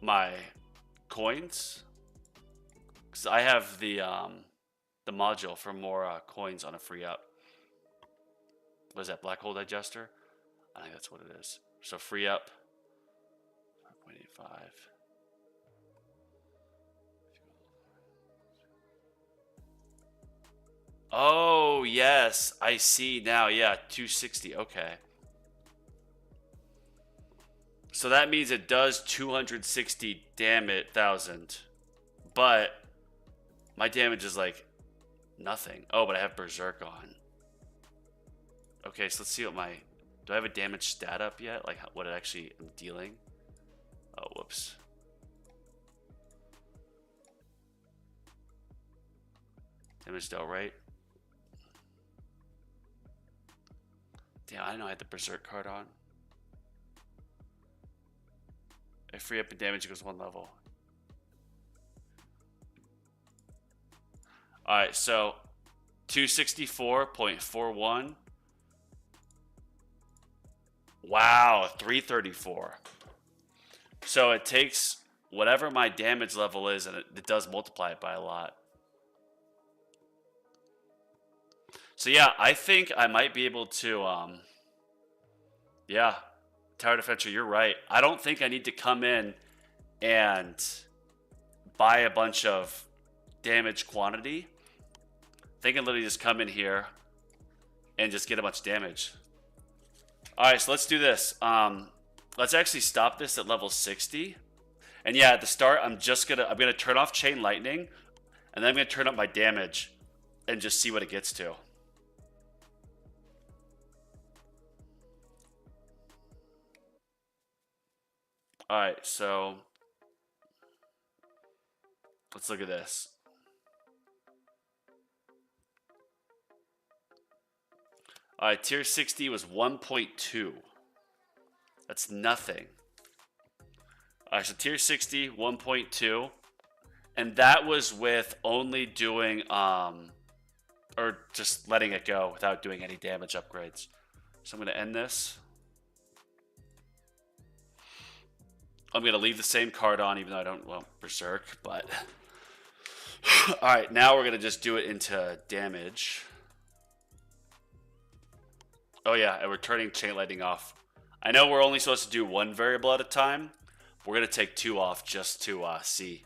My coins? Because I have the module for more coins on a free up. What is that, black hole digester? I think that's what it is. So free up. 5.85. Oh, yes. I see now. Yeah, 260. Okay. So that means it does 260 damage thousand. But my damage is like nothing. Oh, but I have Berserk on. Okay, so let's see what my... Do I have a damage stat up yet? Like what it actually am dealing? Oh, whoops. Damage dealt, right? Damn, I didn't know I had the Berserk card on. I free up and damage goes 1 level. Alright, so 264.41. Wow, 334. So it takes whatever my damage level is, and it does multiply it by a lot. So yeah, I think I might be able to, yeah, Tower Defenser, you're right. I don't think I need to come in and buy a bunch of damage quantity. I think I can literally just come in here and just get a bunch of damage. All right, so let's do this. Let's actually stop this at level 60. And yeah, at the start, I'm gonna turn off Chain Lightning, and then I'm gonna turn up my damage and just see what it gets to. All right, so let's look at this. All right, tier 60 was 1.2. That's nothing. All right, so tier 60, 1.2. And that was with only doing, or just letting it go without doing any damage upgrades. So I'm going to end this. I'm going to leave the same card on, even though I don't want Berserk, but... All right, now we're going to just do it into damage. Oh yeah, and we're turning Chain Lightning off. I know we're only supposed to do 1 variable at a time. We're going to take 2 off just to see.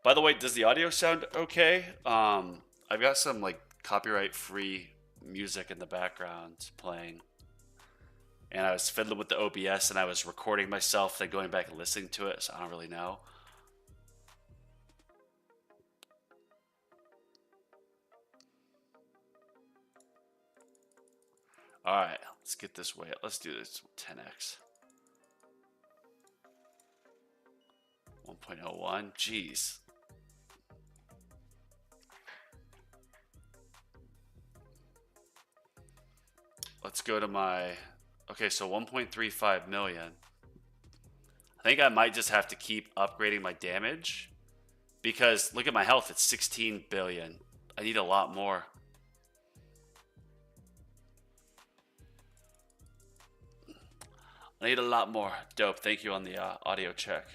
By the way, does the audio sound okay? I've got some like copyright-free music in the background playing. And I was fiddling with the OBS and I was recording myself, then going back and listening to it, so I don't really know. All right, let's get this way. Let's do this 10x. 1.01, jeez. Let's go to my, okay, so 1.35 million. I think I might just have to keep upgrading my damage because look at my health, it's 16 billion. I need a lot more. I need a lot more. Dope. Thank you on the audio check.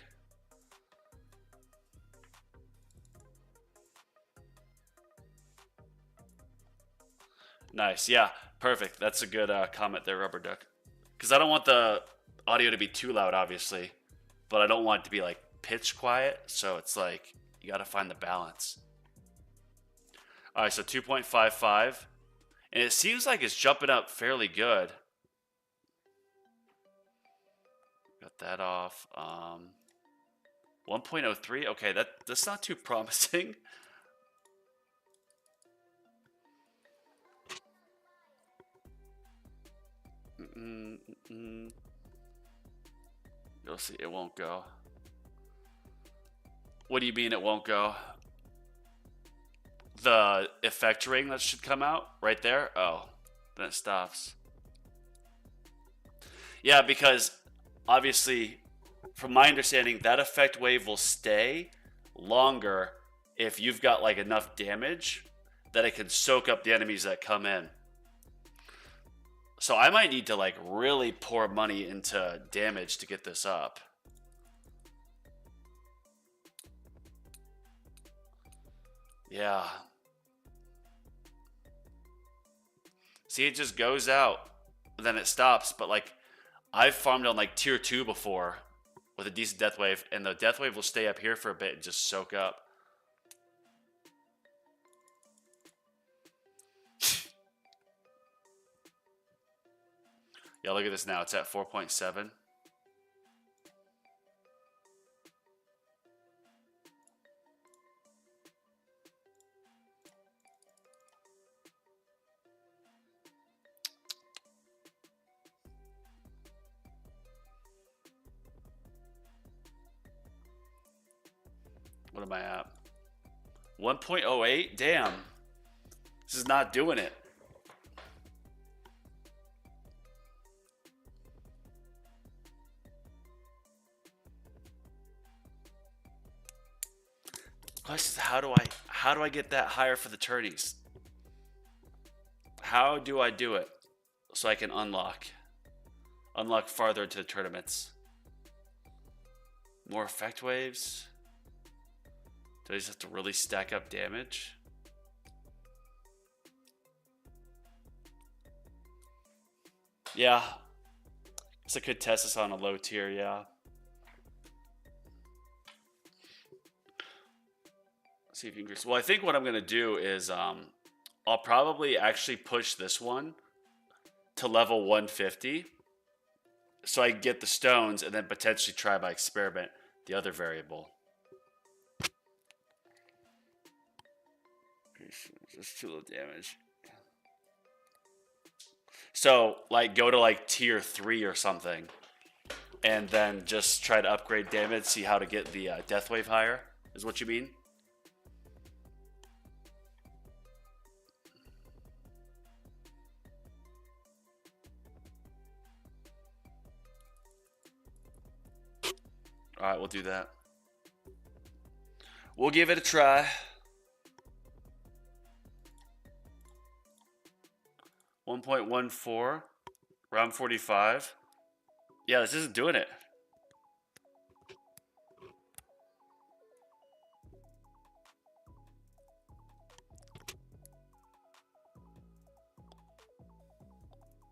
Nice. Yeah, perfect. That's a good comment there, Rubber Duck. Because I don't want the audio to be too loud, obviously, but I don't want it to be like pitch quiet. So it's like you got to find the balance. All right, so 2.55. And it seems like it's jumping up fairly good. Got that off. 1.03. Okay, that's not too promising. You'll see, it won't go. What do you mean it won't go? The effect ring that should come out right there? Oh, then it stops. Yeah, because obviously, from my understanding, that effect wave will stay longer if you've got like enough damage that it can soak up the enemies that come in. So I might need to like really pour money into damage to get this up. Yeah. See, it just goes out, then it stops, but like I've farmed on like tier 2 before with a decent death wave, and the death wave will stay up here for a bit and just soak up. Yeah, look at this now. It's at 4.7. What am I at? 1.08? Damn. This is not doing it. Question is, how do I get that higher for the tourneys? How do I do it so I can unlock farther into the tournaments? More effect waves? Do I just have to really stack up damage? Yeah. So I could test this on a low tier, yeah. Let's see if you can. Well, I think what I'm gonna do is I'll probably actually push this one to level 150 so I get the stones and then potentially try by experiment the other variable. Just too little damage. So, like, go to like tier 3 or something, and then just try to upgrade damage, see how to get the death wave higher, is what you mean? Alright, we'll do that. We'll give it a try. 1.14, round 45. Yeah, this isn't doing it.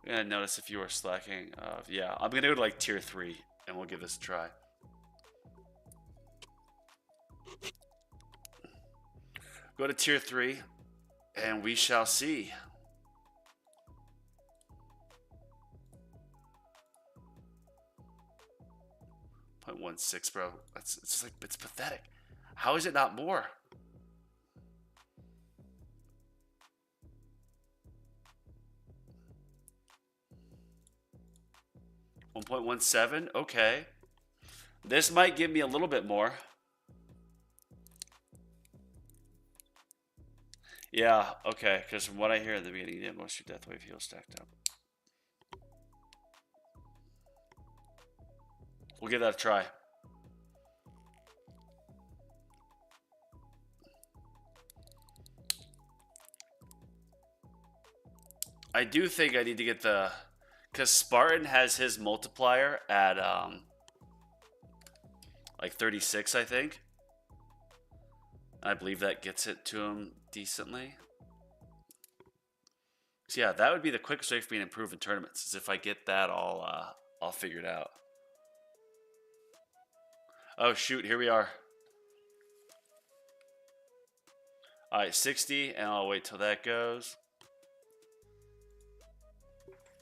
I'm gonna notice if you are slacking. Yeah, I'm gonna go to like tier 3 and we'll give this a try. Go to tier 3 and we shall see. 0.16, bro. It's pathetic. How is it not more? $1.17. Okay. This might give me a little bit more. Yeah, okay, because from what I hear at the beginning, you did most of your death wave heals stacked up. We'll give that a try. I do think I need to get the... Because Spartan has his multiplier at like 36, I think. I believe that gets it to him decently. So yeah, that would be the quickest way for me to improve in tournaments, is if I get that all figured out. Oh shoot, here we are. Alright, 60, and I'll wait till that goes.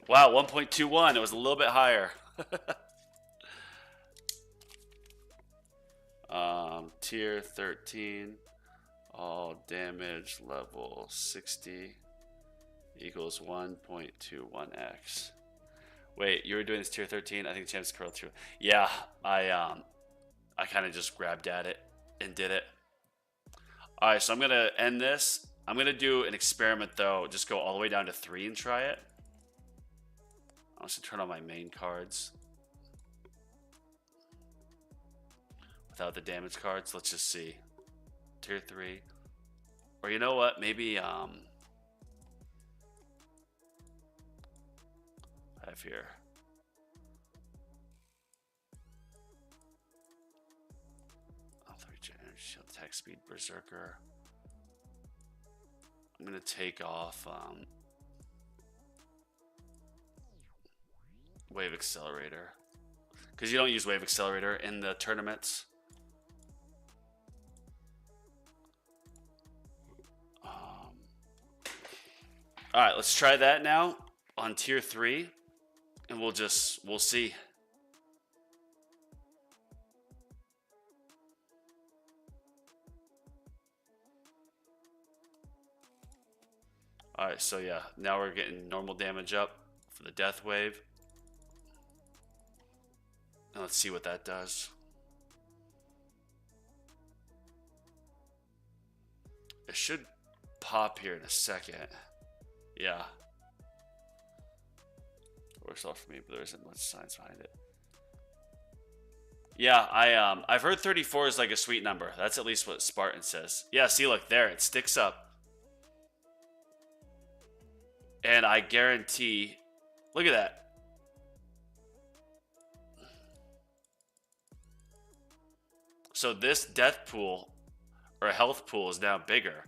Wow, 1.21. It was a little bit higher. Tier 13. All damage level 60 equals 1.21x. Wait, you were doing this tier 13? I think the chance curl too. Yeah, I kind of just grabbed at it and did it. All right, so I'm gonna end this. I'm gonna do an experiment though. Just go all the way down to 3 and try it. I'll just turn on my main cards without the damage cards. Let's just see. Tier 3. Or you know what? Maybe I have here. Oh, 3 energy shield, attack speed, berserker. I'm gonna take off Wave Accelerator. Because you don't use Wave Accelerator in the tournaments. Alright, let's try that now on tier 3. And we'll see. Alright, so yeah, now we're getting normal damage up for the Death Wave. And let's see what that does. It should pop here in a second. Yeah. Works off for me, but there isn't much science behind it. Yeah, I've heard 34 is like a sweet number. That's at least what Spartan says. Yeah, see, look there, it sticks up. And I guarantee, look at that. So this death pool or health pool is now bigger.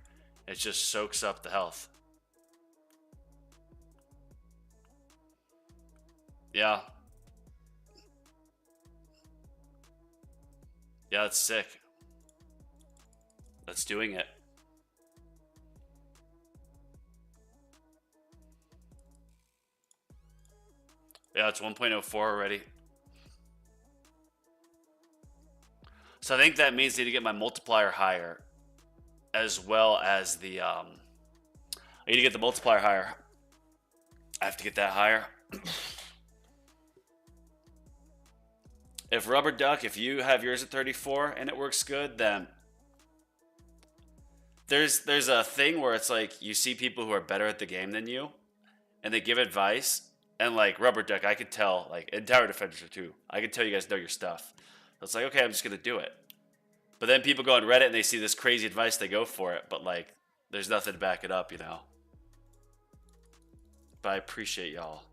It just soaks up the health. Yeah. Yeah, that's sick. That's doing it. Yeah, it's 1.04 already. So I think that means I need to get my multiplier higher, as well as the I need to get the multiplier higher. I have to get that higher. If Rubber Duck, if you have yours at 34 and it works good, then there's a thing where it's like you see people who are better at the game than you, and they give advice. And like Rubber Duck, I could tell, like, and Tower Defender too, I could tell you guys know your stuff. So it's like, okay, I'm just gonna do it. But then people go on Reddit and they see this crazy advice, they go for it, but like, there's nothing to back it up, you know. But I appreciate y'all.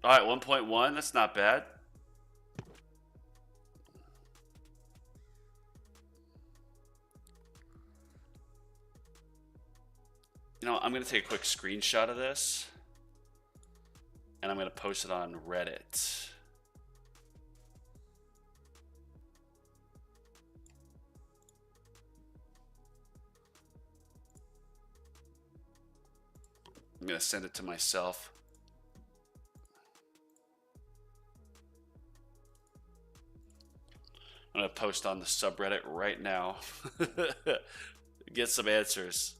All right, 1.1, that's not bad. You know, I'm going to take a quick screenshot of this, and I'm going to post it on Reddit. I'm going to send it to myself. I'm going to post on the subreddit right now. Get some answers.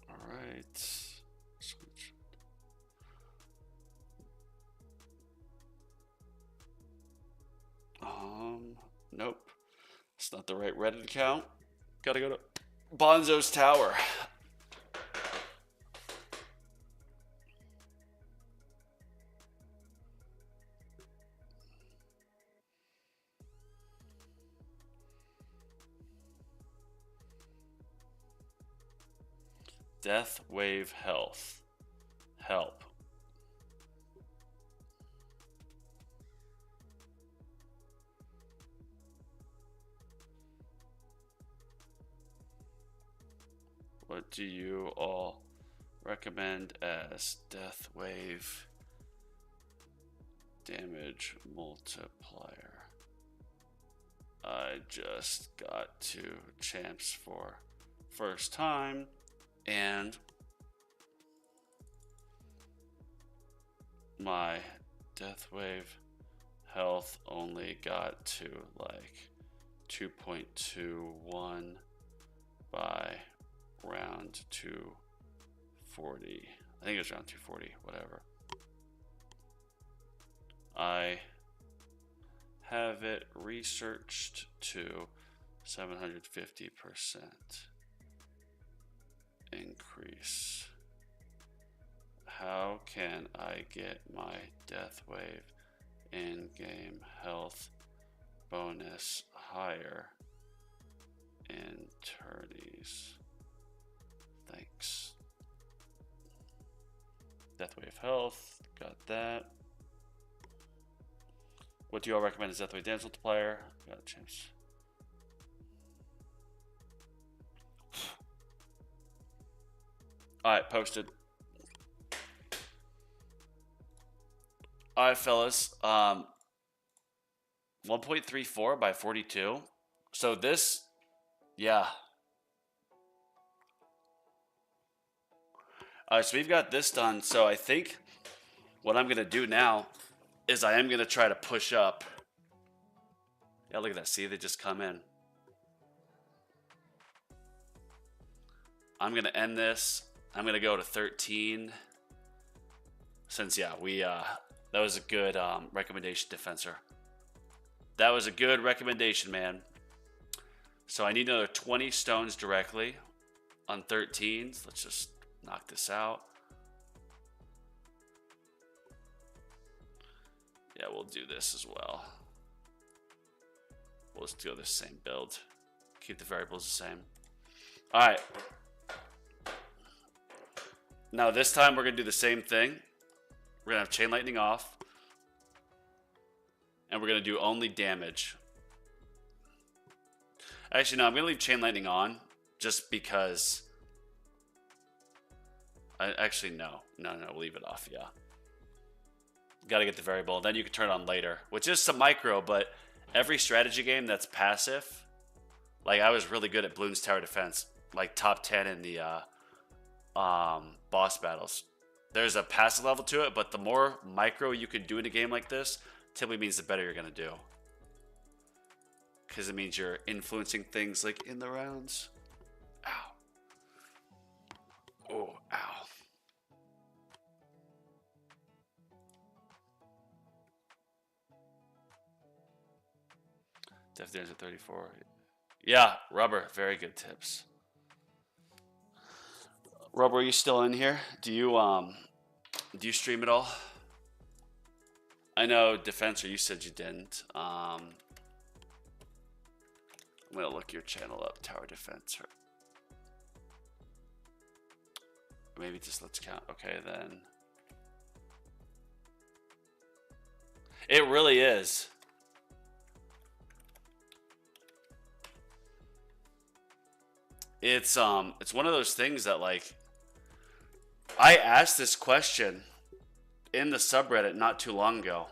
All right. Switch. Nope. It's not the right Reddit account. Gotta go to Bonzo's Tower. Death Wave Health. Help. What do you all recommend as Death Wave damage multiplier? I just got to champs for first time, and my Death Wave health only got to like 2.21 by round 240. I think it was around 240, whatever. I have it researched to 750% increase. How can I get my Death Wave in-game health bonus higher in tourneys? Thanks. Death Wave health, got that. What do you all recommend as Death Wave damage multiplier? Got a chance. Alright, posted. Alright, fellas. 1.34 by 42. So this, yeah. Alright, so we've got this done. So I think what I'm going to do now is I am going to try to push up. Yeah, look at that. See, they just come in. I'm going to end this. I'm going to go to 13. Since, yeah, that was a good recommendation, Defensor. That was a good recommendation, man. So I need another 20 stones directly on 13. So let's just knock this out. Yeah, we'll do this as well. We'll just go the same build. Keep the variables the same. All right. Now this time we're going to do the same thing. We're going to have Chain Lightning off. And we're going to do only damage. Actually, no, I'm going to leave Chain Lightning on. Just because... Actually, no. No, we'll leave it off, yeah. Got to get the variable. Then you can turn it on later. Which is some micro, but every strategy game that's passive... Like, I was really good at Bloons Tower Defense. Like, top 10 in the boss battles. There's a passive level to it, but the more micro you can do in a game like this, typically means the better you're going to do. Because it means you're influencing things like in the rounds. Ow. Oh, ow. Def Damage at 34. Yeah, Rubber. Very good tips. Rubber, are you still in here? Do you stream at all? I know, Defensor, you said you didn't. I'm gonna look your channel up, Tower Defense. Maybe just let's count. Okay, then. It really is. It's one of those things that, like, I asked this question in the subreddit not too long ago,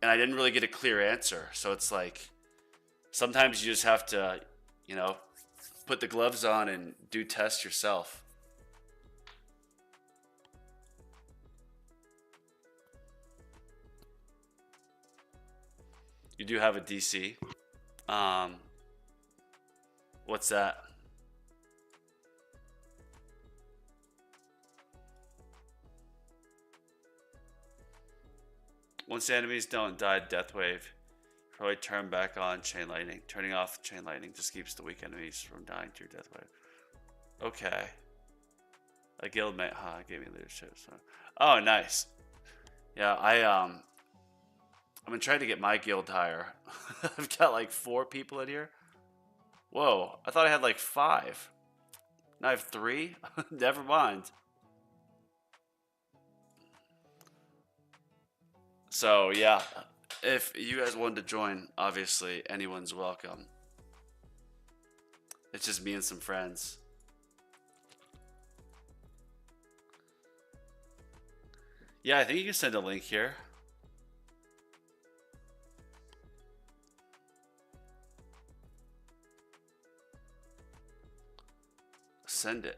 and I didn't really get a clear answer. So it's like, sometimes you just have to, you know, put the gloves on and do tests yourself. You do have a DC. What's that? Once the enemies don't die, Death Wave. Probably turn back on Chain Lightning. Turning off Chain Lightning just keeps the weak enemies from dying to your Death Wave. Okay. A guildmate, gave me leadership. So. Oh, nice. Yeah, I'm gonna try to get my guild higher. I've got like 4 people in here. Whoa, I thought I had like 5. Now I have 3? Never mind. So, yeah, if you guys wanted to join, obviously, anyone's welcome. It's just me and some friends. Yeah, I think you can send a link here. Send it.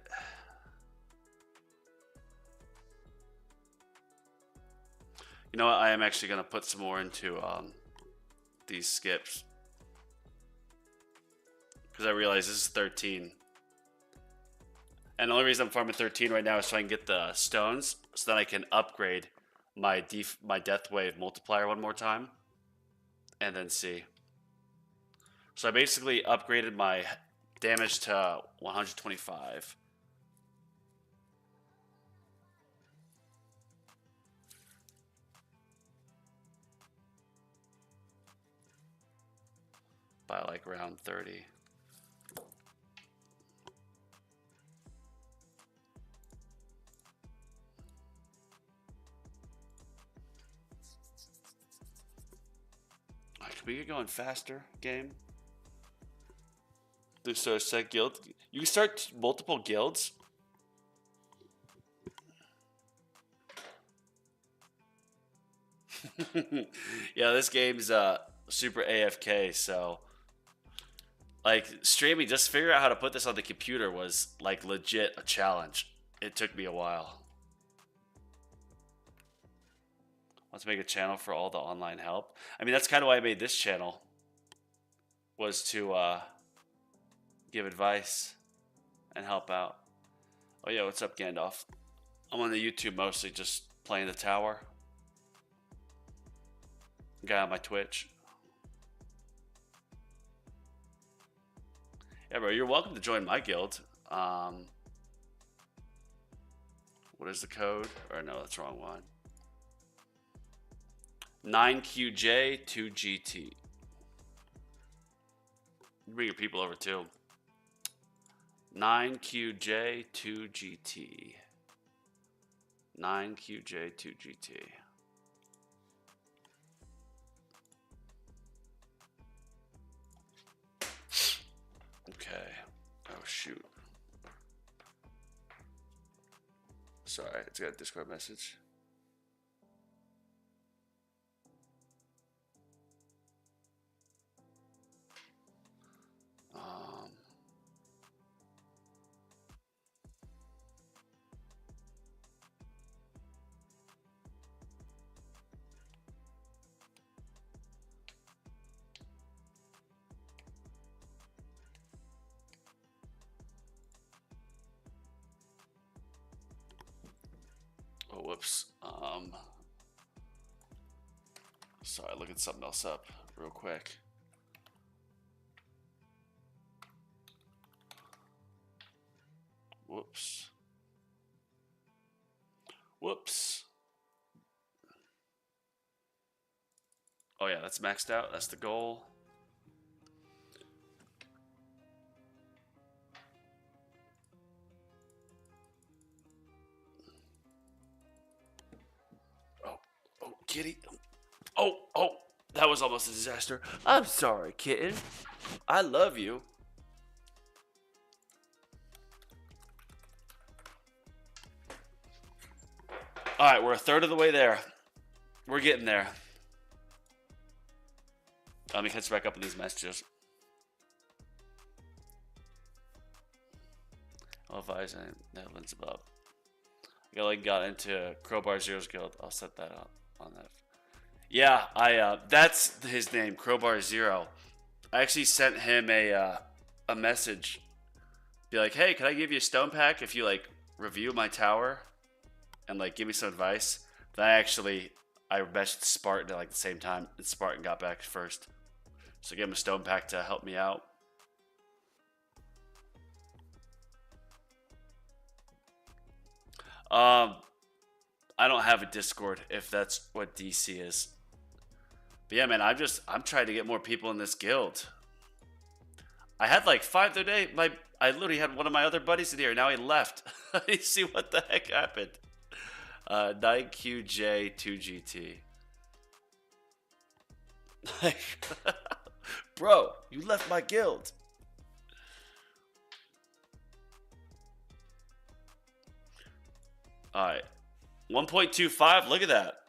You know what? I am actually going to put some more into these skips. Because I realize this is 13. And the only reason I'm farming 13 right now is so I can get the stones. So that I can upgrade my Death Wave multiplier one more time. And then see. So I basically upgraded my damage to 125. By like round 30. Can we get going faster, game? Do so set guild. You can start multiple guilds. Yeah, this game's super AFK, so like streaming, just figure out how to put this on the computer was like legit a challenge. It took me a while. Let's make a channel for all the online help. I mean, that's kind of why I made this channel, was to give advice and help out. Oh yeah, what's up, Gandalf? I'm on the YouTube mostly, just playing the tower. Guy on my Twitch. Yeah, bro, you're welcome to join my guild. What is the code? Or no, that's the wrong one. 9QJ2GT. Bring your people over too. 9QJ2GT. 9QJ2GT. Okay. Oh, shoot. Sorry, it's got a Discord message. Oh, whoops. Sorry, looking something else up real quick. Whoops. Whoops. Oh yeah, that's maxed out. That's the goal. Oh, kitty. Oh, that was almost a disaster. I'm sorry, kitten. I love you. All right, we're a third of the way there. We're getting there. Let me catch back up on these messages. I'll advise Netherlands above. I got into Crowbar Zero's guild. I'll set that up on that. Yeah, that's his name, Crowbar Zero. I actually sent him a message. Be like, hey, can I give you a stone pack if you like review my tower and like give me some advice? Then I messaged Spartan at like the same time, and Spartan got back first. So I gave him a stone pack to help me out. I don't have a Discord if that's what DC is. But yeah, man, I'm trying to get more people in this guild. I had like 5 the other day. I literally had one of my other buddies in here. Now he left. You see what the heck happened? 9QJ2GT. Bro, you left my guild. All right. 1.25. Look at that.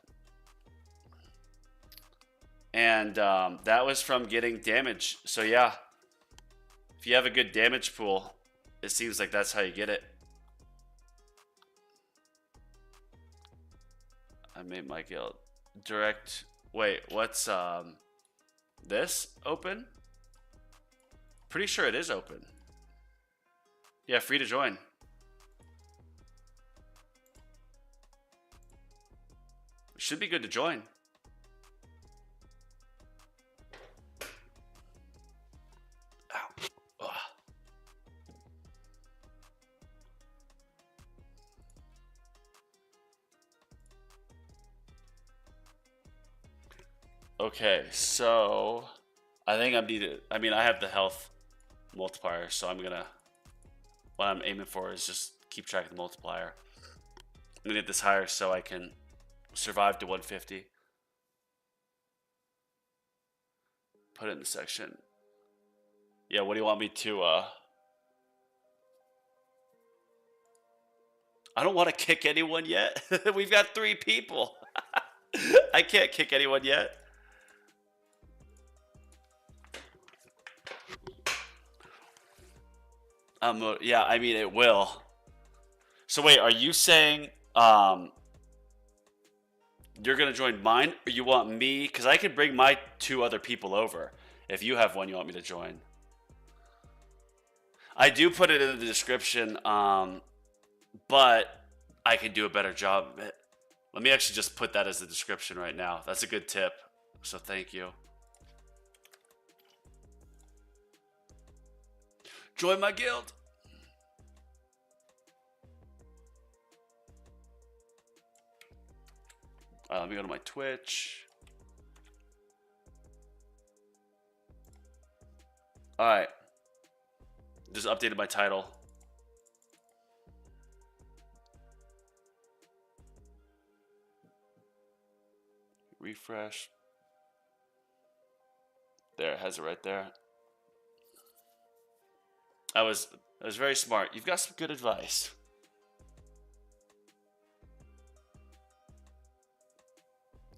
And that was from getting damage. So yeah, if you have a good damage pool, it seems like that's how you get it. I made my guild. Direct. Wait, what's this open? Pretty sure it is open. Yeah, free to join. Should be good to join. Ow. Ugh. Okay, so I think I'm needed. I mean, I have the health multiplier, so what I'm aiming for is just keep track of the multiplier. I'm gonna get this higher so I can survive to 150. Put it in the section. Yeah, what do you want me to I don't want to kick anyone yet. We've got 3 people. I can't kick anyone yet. Yeah, I mean it will. So wait, are you saying you're gonna join mine, or you want me? Because I could bring my 2 other people over. If you have one you want me to join, I do put it in the description. But I can do a better job of it. Let me actually just put that as the description right now. That's a good tip. So thank you. Join my guild. Let me go to my Twitch. All right. Just updated my title. Refresh. There, it has it right there. I was very smart. You've got some good advice.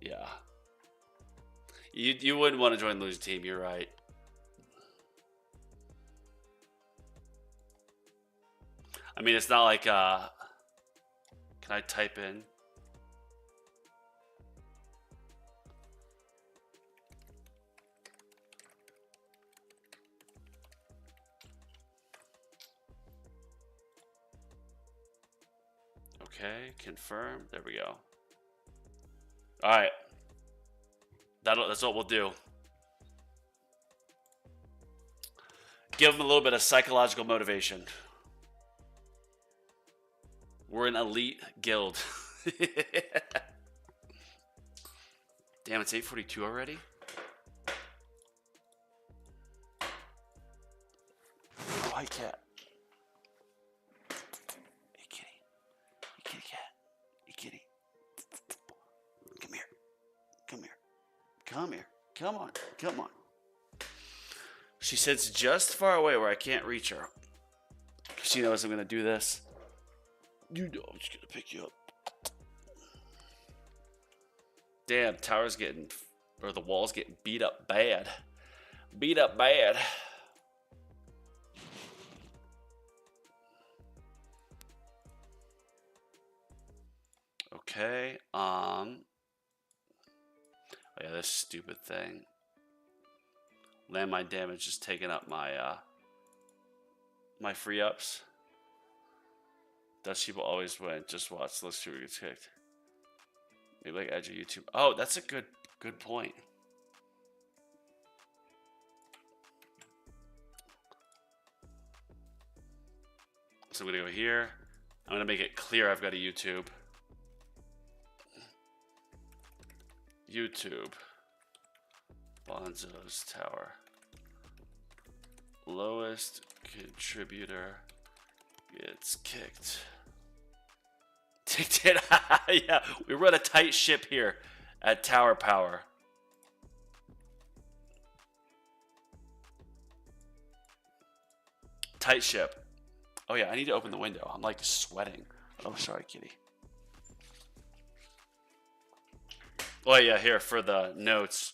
Yeah. You wouldn't want to join the losing team, you're right. I mean, it's not like can I type in? Okay, confirm. There we go. All right. That's what we'll do. Give them a little bit of psychological motivation. We're an elite guild. Damn, it's 8:42 already? Oh, hi, cat. Hey, kitty. Hey, kitty cat. Hey, kitty. Come here. Come here. Come here. Come on. Come on. She sits just far away where I can't reach her. She knows I'm going to do this. You know I'm just going to pick you up. Damn, tower's getting, or the wall's getting beat up bad. Beat up bad. Okay, oh yeah, this stupid thing. Landmine damage is taking up my my free ups. Dutch people always win. Just watch. Let's see who gets kicked. Maybe like edge of YouTube. Oh, that's a good point. So I'm gonna go here. I'm gonna make it clear I've got a YouTube. YouTube. Bonzo's Tower. Lowest contributor gets kicked. Ticked it. Yeah, we run a tight ship here at Tower Power. Tight ship. Oh yeah, I need to open the window. I'm like sweating. Oh, sorry, kitty. Oh yeah, here for the notes.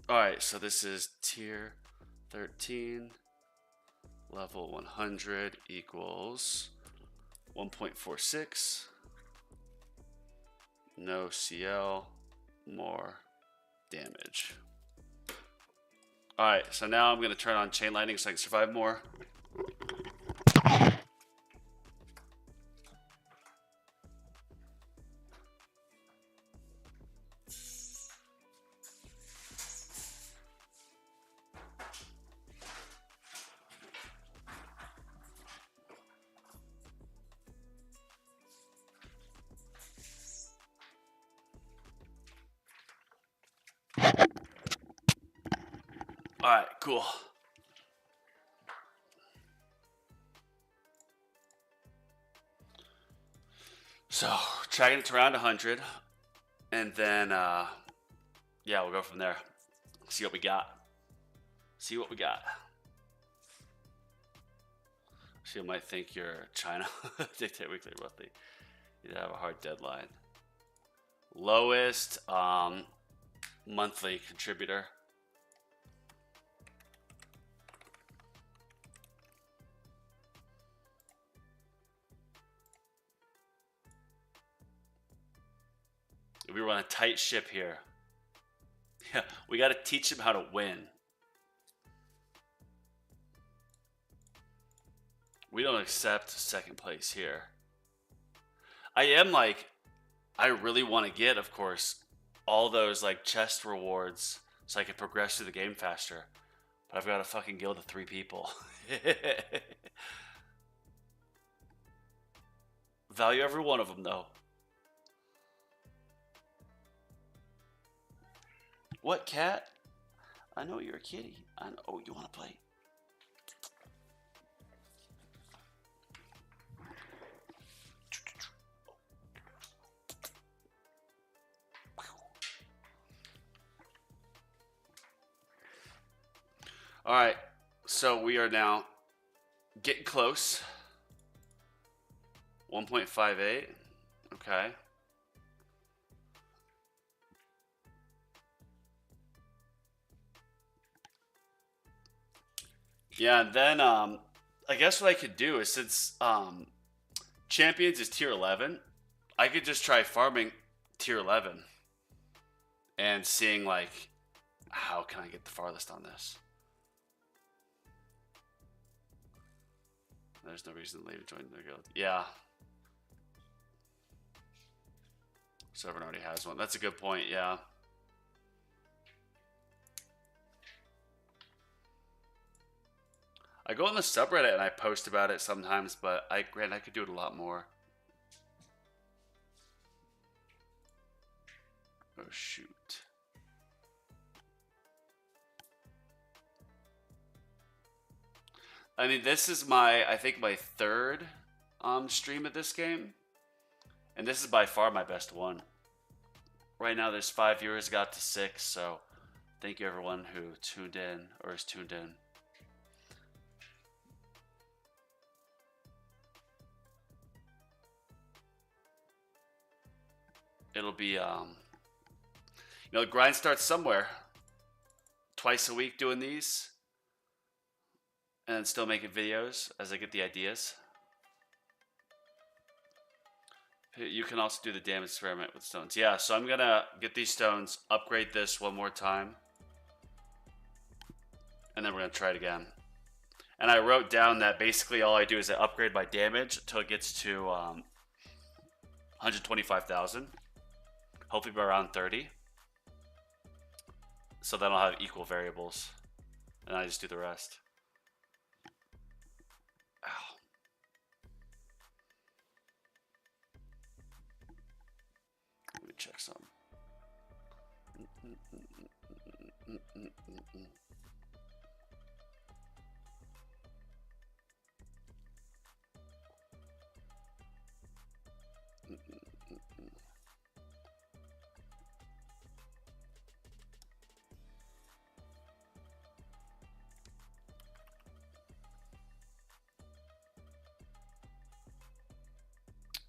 Alright, so this is tier 13. Level 100 equals 1.46. No CL, more damage. Alright, so now I'm going to turn on chain lightning so I can survive more. Alright, cool. So, dragging it to around 100. And then, yeah, we'll go from there. See what we got. See what we got. She might think you're China. Dictate weekly roughly. You'd have a hard deadline. Lowest monthly contributor. We run a tight ship here. Yeah, we got to teach him how to win. We don't accept second place here. I am like, I really want to get, of course, all those like chest rewards so I can progress through the game faster. But I've got a fucking guild of 3 people. Value every one of them though. What, cat? I know you're a kitty. I know. Oh, you want to play? All right, so we are now getting close. 1.58. Okay. Yeah, and then I guess what I could do is, since Champions is tier 11, I could just try farming tier 11 and seeing like how can I get the farthest on this. There's no reason to leave and join the guild. Yeah. Sovereign already has one. That's a good point, yeah. I go on the subreddit and I post about it sometimes, but I could do it a lot more. Oh shoot. I mean, this is I think my 3rd stream of this game. And this is by far my best one. Right now there's 5 viewers, got to 6, so thank you everyone who tuned in or is tuned in. It'll be, you know, the grind starts somewhere. Twice a week doing these. And still making videos as I get the ideas. You can also do the damage experiment with stones. Yeah, so I'm going to get these stones, upgrade this one more time. And then we're going to try it again. And I wrote down that basically all I do is I upgrade my damage until it gets to 125,000. Hopefully by around 30. So then I'll have equal variables. And I just do the rest. Ow. Let me check some.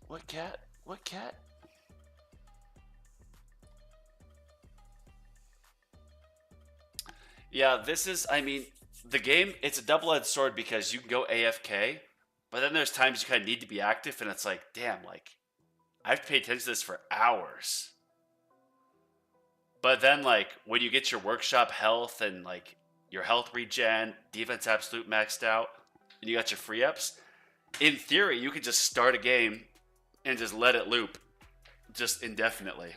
What cat? What cat? Yeah, this is, I mean, the game, it's a double-edged sword because you can go AFK, but then there's times you kind of need to be active, and it's like, damn, like, I have to pay attention to this for hours. But then, like, when you get your workshop health and, like, your health regen, defense absolute maxed out, and you got your free ups, in theory, you could just start a game and just let it loop just indefinitely.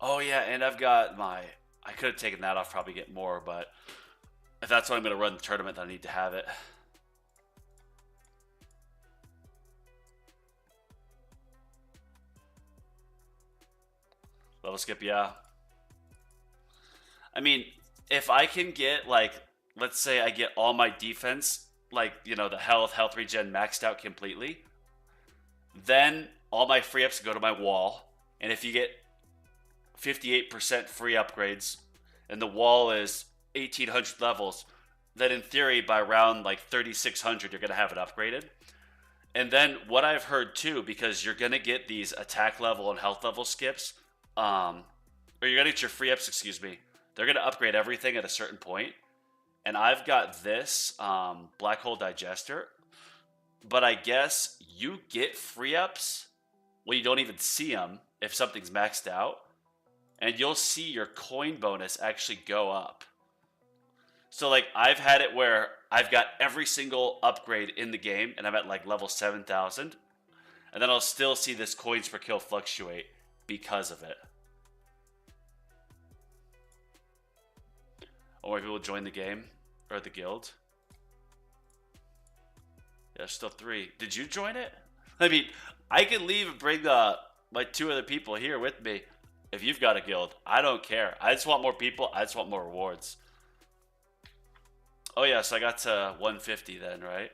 Oh yeah, and I've got my, I could have taken that off, probably get more, but if that's what I'm going to run the tournament, then I need to have it. Level skip, yeah. I mean, if I can get, like, let's say I get all my defense, like, you know, the health regen maxed out completely, then all my free ups go to my wall. And if you get 58% free upgrades and the wall is 1800 levels, then in theory by round like 3600 you're gonna have it upgraded. And then what I've heard too, because you're gonna get these attack level and health level skips, or you're gonna get your free ups, excuse me. They're gonna upgrade everything at a certain point. And I've got this black hole digester, but I guess you get free ups when you don't even see them if something's maxed out, and you'll see your coin bonus actually go up. So like I've had it where I've got every single upgrade in the game and I'm at like level 7,000, and then I'll still see this coins per kill fluctuate because of it. Or more people join the game or the guild. Yeah, still 3. Did you join it? I mean, I can leave and bring my 2 other people here with me if you've got a guild. I don't care. I just want more people. I just want more rewards. Oh yeah, so I got to 150 then, right?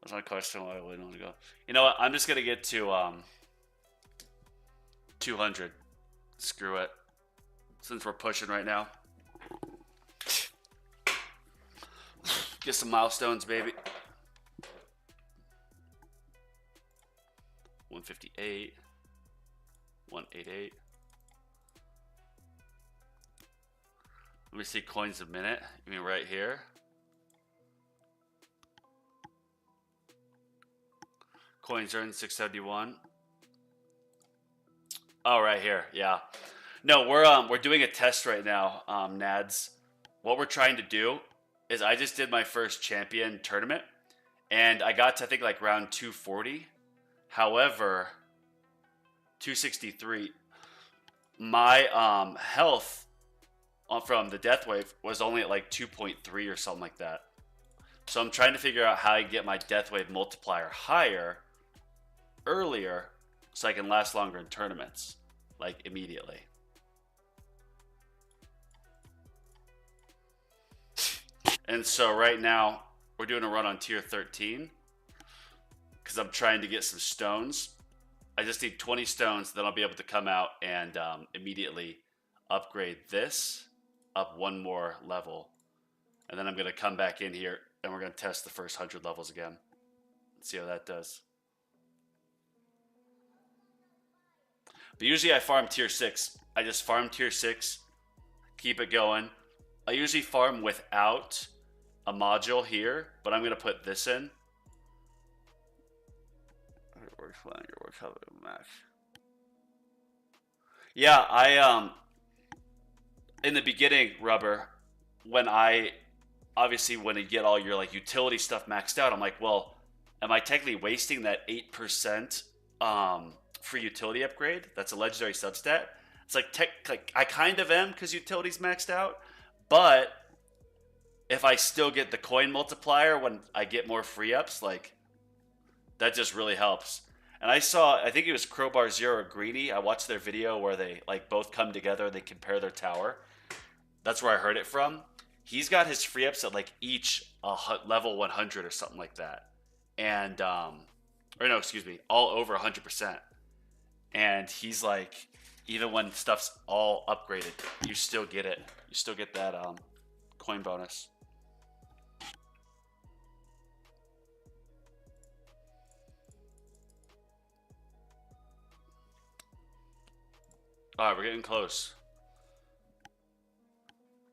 That's my question. Why I wouldn't want to go. You know what? I'm just gonna get to 200. Screw it. Since we're pushing right now. Get some milestones, baby. 158. 188. Let me see coins a minute. You mean right here? Coins earned 671. Oh, right here. Yeah. No, we're doing a test right now, Nads. What we're trying to do is I just did my first champion tournament, and I got to, I think, like round 240. However, 263. My health from the death wave was only at like 2.3 or something like that. So I'm trying to figure out how I get my death wave multiplier higher earlier so I can last longer in tournaments, like immediately. And so right now we're doing a run on tier 13 because I'm trying to get some stones. I just need 20 stones, then I'll be able to come out and immediately upgrade this up 1 more level. And then I'm going to come back in here and we're going to test the first 100 levels again. Let's see how that does. But usually I farm tier 6. I just farm tier 6, keep it going. I usually farm without a module here, but I'm going to put this in. Yeah, I in the beginning, Rubber, when when you get all your like utility stuff maxed out, I'm like, well, am I technically wasting that 8% free utility upgrade? That's a legendary substat. It's like I kind of am because utility's maxed out, but if I still get the coin multiplier when I get more free ups, like that just really helps. And I think it was Crowbar Zero or Greeny. I watched their video where they like both come together and they compare their tower. That's where I heard it from. He's got his free ups at like each level 100 or something like that. And, or no, excuse me, all over 100%. And he's like, even when stuff's all upgraded, you still get it. You still get that coin bonus. All right, we're getting close.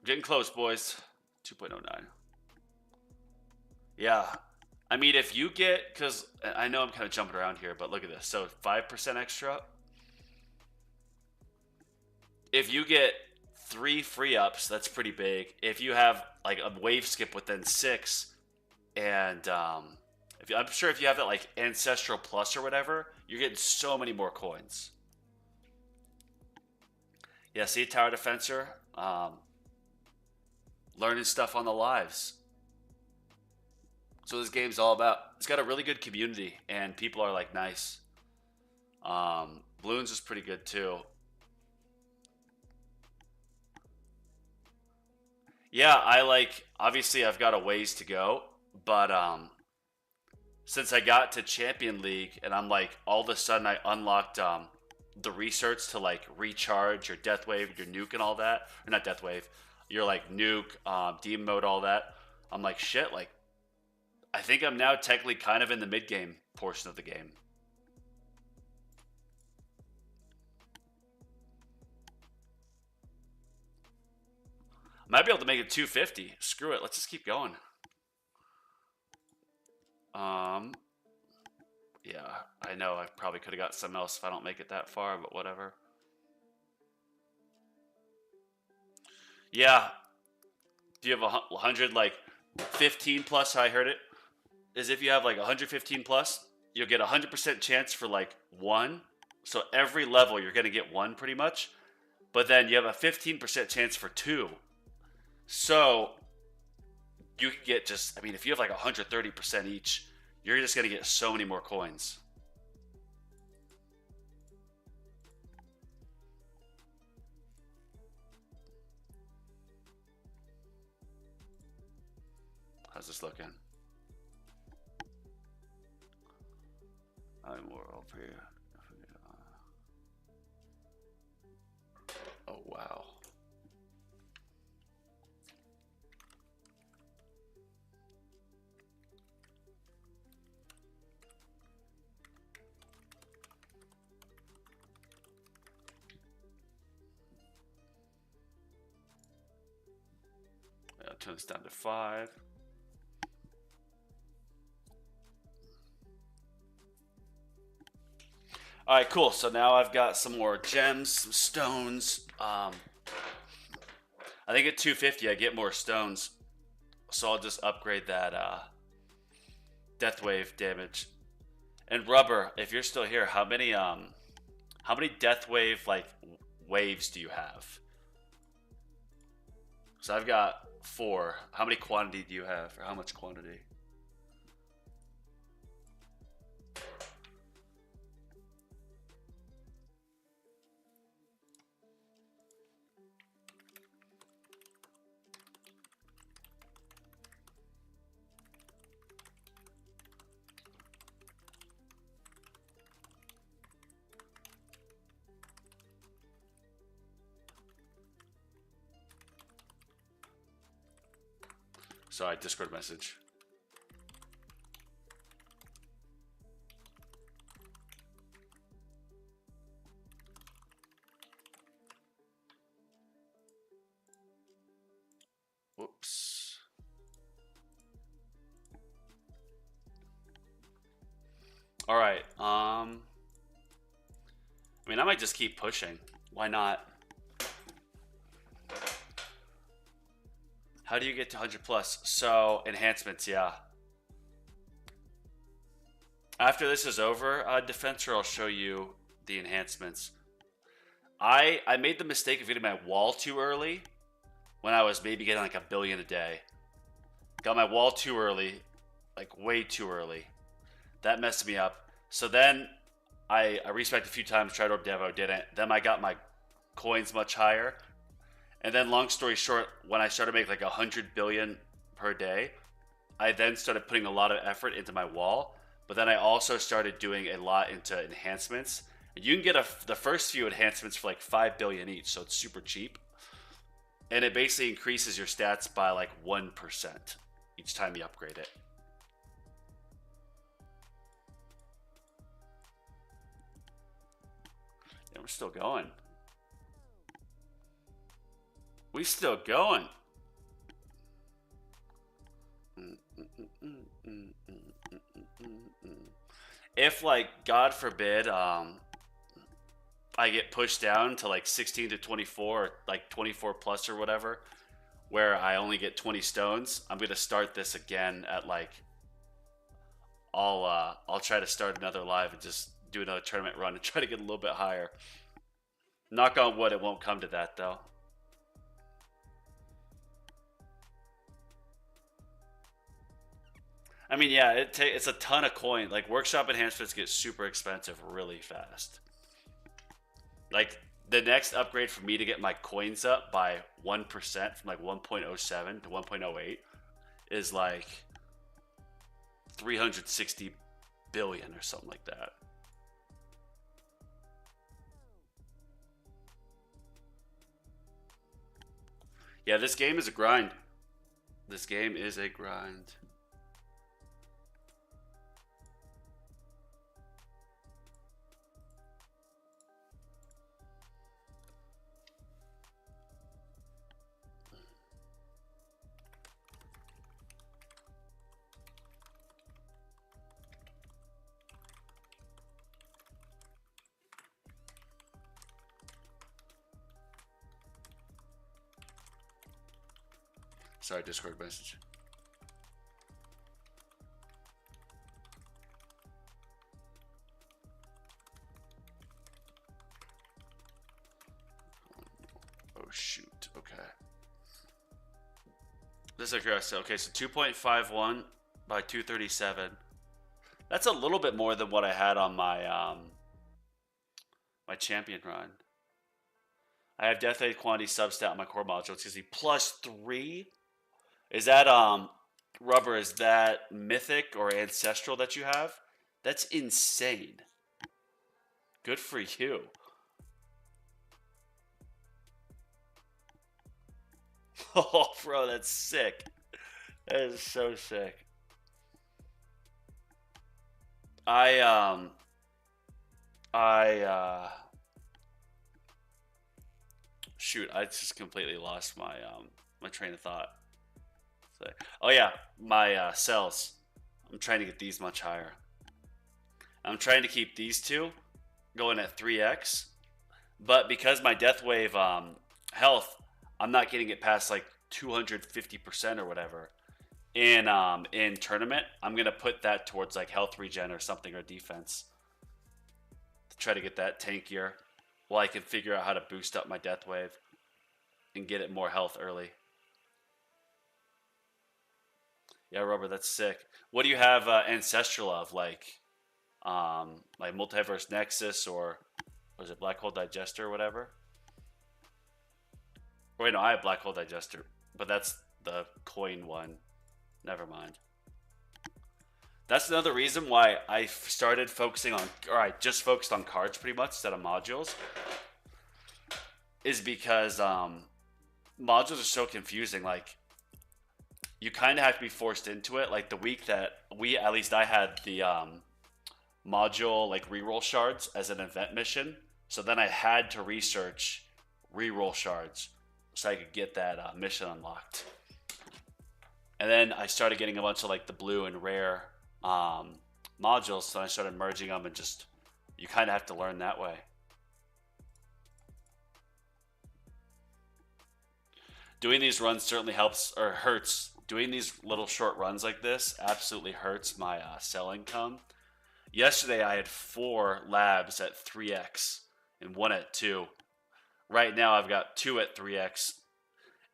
Getting close, boys. 2.09. Yeah. I mean, if you get, because I know I'm kind of jumping around here, but look at this. So 5% extra. If you get 3 free ups, that's pretty big. If you have like a wave skip within 6, and I'm sure if you have that like Ancestral Plus or whatever, you're getting so many more coins. Yeah, see, Tower Defensor, learning stuff on the lives. So this game's all about. It's got a really good community, and people are like nice. Bloons is pretty good too. Yeah, obviously I've got a ways to go, but since I got to Champion League and I'm like, all of a sudden I unlocked the research to like recharge your Death Wave, your nuke and all that. Or not Death Wave, You're like nuke, demon mode, all that. I'm like, shit, like, I think I'm now technically kind of in the mid game portion of the game. Might be able to make it 250. Screw it. Let's just keep going. Yeah, I know I probably could have got something else if I don't make it that far, but whatever. Yeah. Do you have 100, like 15 plus? How I heard it is if you have like 115 plus, you'll get 100% chance for like one. So every level you're gonna get one pretty much, but then you have a 15% chance for two. So you can get just, I mean, if you have like 130% each, you're just gonna get so many more coins. How's this looking? I'm more over here. Oh, wow. I'll turn this down to 5. All right, cool. So now I've got some more gems, some stones. I think at 250 I get more stones, so I'll just upgrade that death wave damage. And Rubber, if you're still here, how many death wave like waves do you have? So I've got 4. How many quantity do you have, or how much quantity? Sorry, Discord message. Whoops. All right. I mean, I might just keep pushing. Why not? How do you get to 100 plus? So, enhancements, yeah. After this is over, Defensor, I'll show you the enhancements. I made the mistake of getting my wall too early when I was maybe getting like 1 billion a day. Got my wall too early, like way too early. That messed me up. So then I respected a few times, tried Orb Devo, didn't. Then I got my coins much higher. And then, long story short, when I started making like 100 billion per day, I then started putting a lot of effort into my wall. But then I also started doing a lot into enhancements. And you can get the first few enhancements for like 5 billion each, so it's super cheap. And it basically increases your stats by like 1% each time you upgrade it. And we're still going. We still going. If, like, God forbid, I get pushed down to like 16 to 24, or like 24 plus or whatever, where I only get 20 stones, I'm gonna start this again at like, I'll try to start another live and just do another tournament run and try to get a little bit higher. Knock on wood, it won't come to that though. I mean, yeah, it's a ton of coin. Like, workshop enhancements get super expensive really fast. Like, the next upgrade for me to get my coins up by 1% from like 1.07 to 1.08 is like 360 billion or something like that. Yeah, this game is a grind. This game is a grind. Sorry, Discord message. Oh shoot. Okay. This is aggressive. Okay, so 2.51 by 237. That's a little bit more than what I had on my my champion run. I have Death Aid quantity substat on my core module. It's going to be +3. Is that Rubber? Is that mythic or ancestral that you have? That's insane. Good for you. Oh, bro, that's sick. That is so sick. Shoot, I just completely lost my my train of thought. So, oh yeah, my cells. I'm trying to get these much higher. I'm trying to keep these two going at 3x, but because my death wave health, I'm not getting it past like 250% or whatever. In tournament, I'm gonna put that towards like health regen or something, or defense, to try to get that tankier, while I can figure out how to boost up my death wave and get it more health early. Yeah, Rubber, that's sick. What do you have ancestral of, like Multiverse Nexus, or was it Black Hole Digester or whatever? Wait, no, I have Black Hole Digester, but that's the coin one. Never mind. That's another reason why I started focusing on, or I just focused on cards pretty much instead of modules, is because modules are so confusing. Like, you kind of have to be forced into it. Like the week that at least I had the module like reroll shards as an event mission, so then I had to research reroll shards so I could get that mission unlocked. And then I started getting a bunch of like the blue and rare modules, so I started merging them, and just, you kind of have to learn that way. Doing these runs certainly helps, or hurts. Doing these little short runs like this absolutely hurts my cell income. Yesterday I had 4 labs at 3x and 1 at 2. Right now I've got 2 at 3x,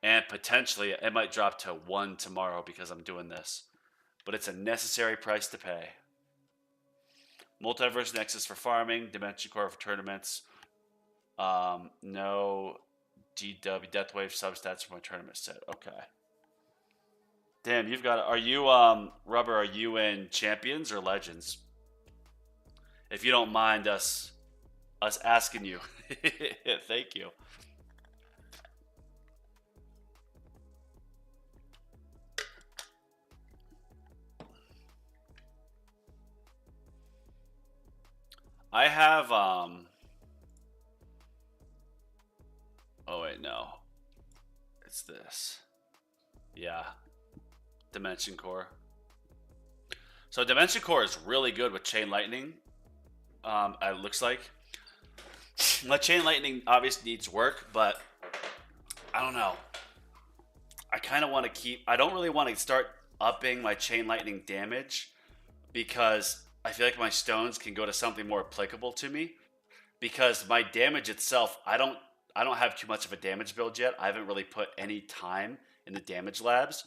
and potentially it might drop to 1 tomorrow because I'm doing this. But it's a necessary price to pay. Multiverse Nexus for farming, Dimension Core for tournaments. No DW Deathwave substats for my tournament set. Okay. Damn, you've got. Are you Rubber? Are you in Champions or Legends? If you don't mind us asking you. Thank you. I have oh wait, no. It's this. Yeah. Dimension Core. So Dimension Core is really good with Chain Lightning. It looks like. My Chain Lightning obviously needs work, but I don't know. I kind of want to keep. I don't really want to start upping my Chain Lightning damage, because I feel like my stones can go to something more applicable to me. Because my damage itself, I don't have too much of a damage build yet. I haven't really put any time in the damage labs,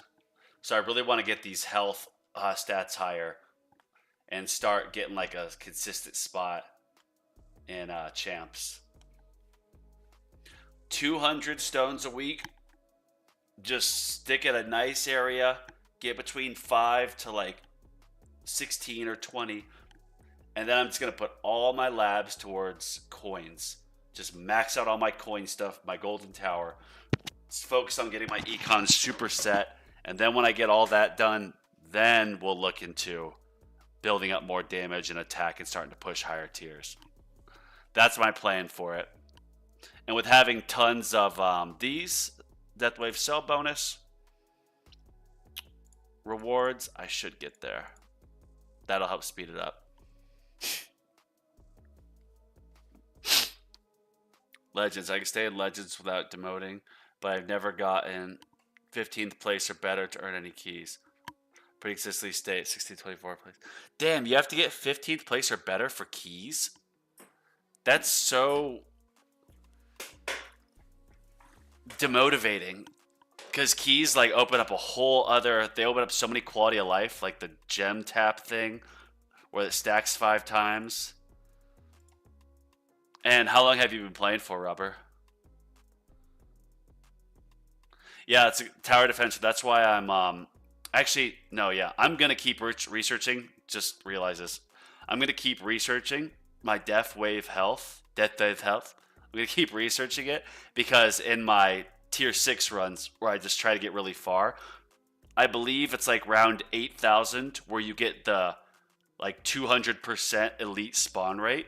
so I really want to get these health stats higher and start getting like a consistent spot in champs. 200 stones a week. Just stick at a nice area. Get between 5 to like 16 or 20. And then I'm just going to put all my labs towards coins. Just max out all my coin stuff, my golden tower. focus on getting my econ super set, and then when I get all that done, then we'll look into building up more damage and attack and starting to push higher tiers. That's my plan for it. And with having tons of these Deathwave Cell bonus rewards, I should get there. That'll help speed it up. Legends. I can stay in Legends without demoting, but I've never gotten 15th place or better to earn any keys. Pretty consistently stay at 1624 place. Damn, you have to get 15th place or better for keys? That's so demotivating. Because keys like open up a whole other, they open up so many quality of life, like the gem tap thing, where it stacks 5 times. And how long have you been playing for, Rubber? Yeah, it's a tower defense. That's why I'm actually no, yeah, I'm gonna keep researching. Just realize this. I'm gonna keep researching my death wave health. I'm gonna keep researching it because in my tier 6 runs where I just try to get really far, I believe it's like round 8,000 where you get the like 200% elite spawn rate.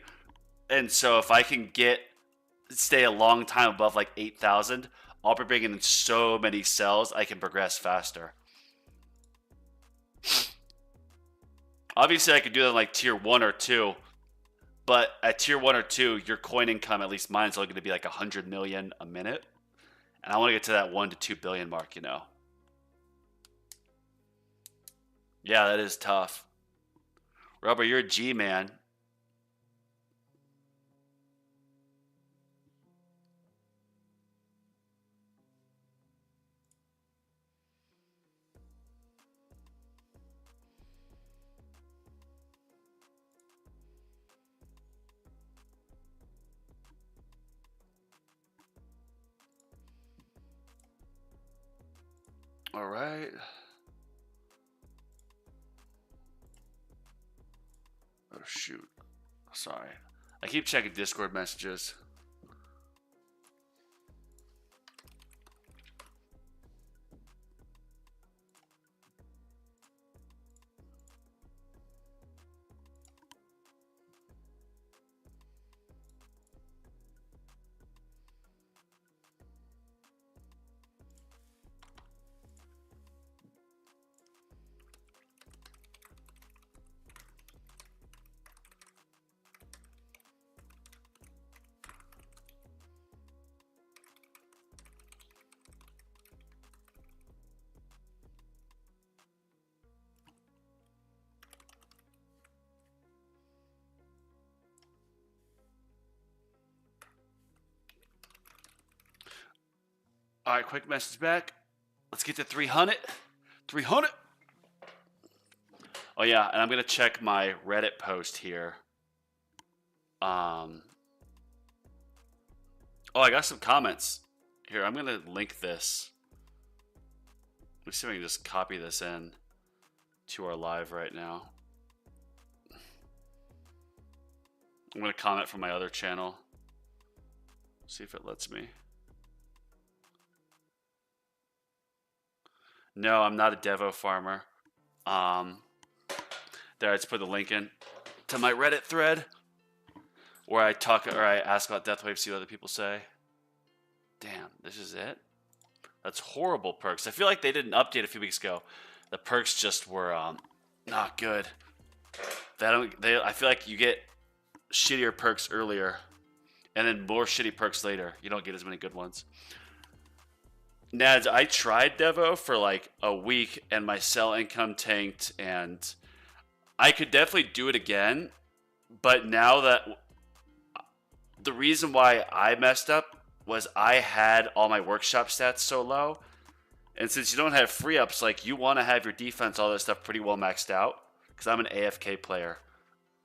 And so if I can stay a long time above like 8,000, I'll be bringing in so many cells I can progress faster. Obviously I could do that in like tier 1 or 2, but at tier 1 or 2, your coin income, at least mine's only going to be like 100 million a minute. And I want to get to that 1 to 2 billion mark, you know. Yeah, that is tough. Rubber, you're a G, man. All right. Oh, shoot. Sorry. I keep checking Discord messages. All right, quick message back. Let's get to 300. 300. Oh, yeah, and I'm going to check my Reddit post here. Oh, I got some comments. Here, I'm going to link this. Let me see if I can just copy this in to our live right now. I'm going to comment from my other channel. See if it lets me. No, I'm not a Devo farmer. There, I just put the link in to my Reddit thread where I talk or I ask about Deathwave, see what other people say. Damn, this is it? That's horrible perks. I feel like they did an update a few weeks ago. The perks just were not good. I feel like you get shittier perks earlier and then more shitty perks later. You don't get as many good ones. Nads, I tried Devo for like a week and my cell income tanked, and I could definitely do it again. But now that the reason why I messed up was I had all my workshop stats so low. And since you don't have free ups, like you want to have your defense, all that stuff pretty well maxed out. Because I'm an AFK player.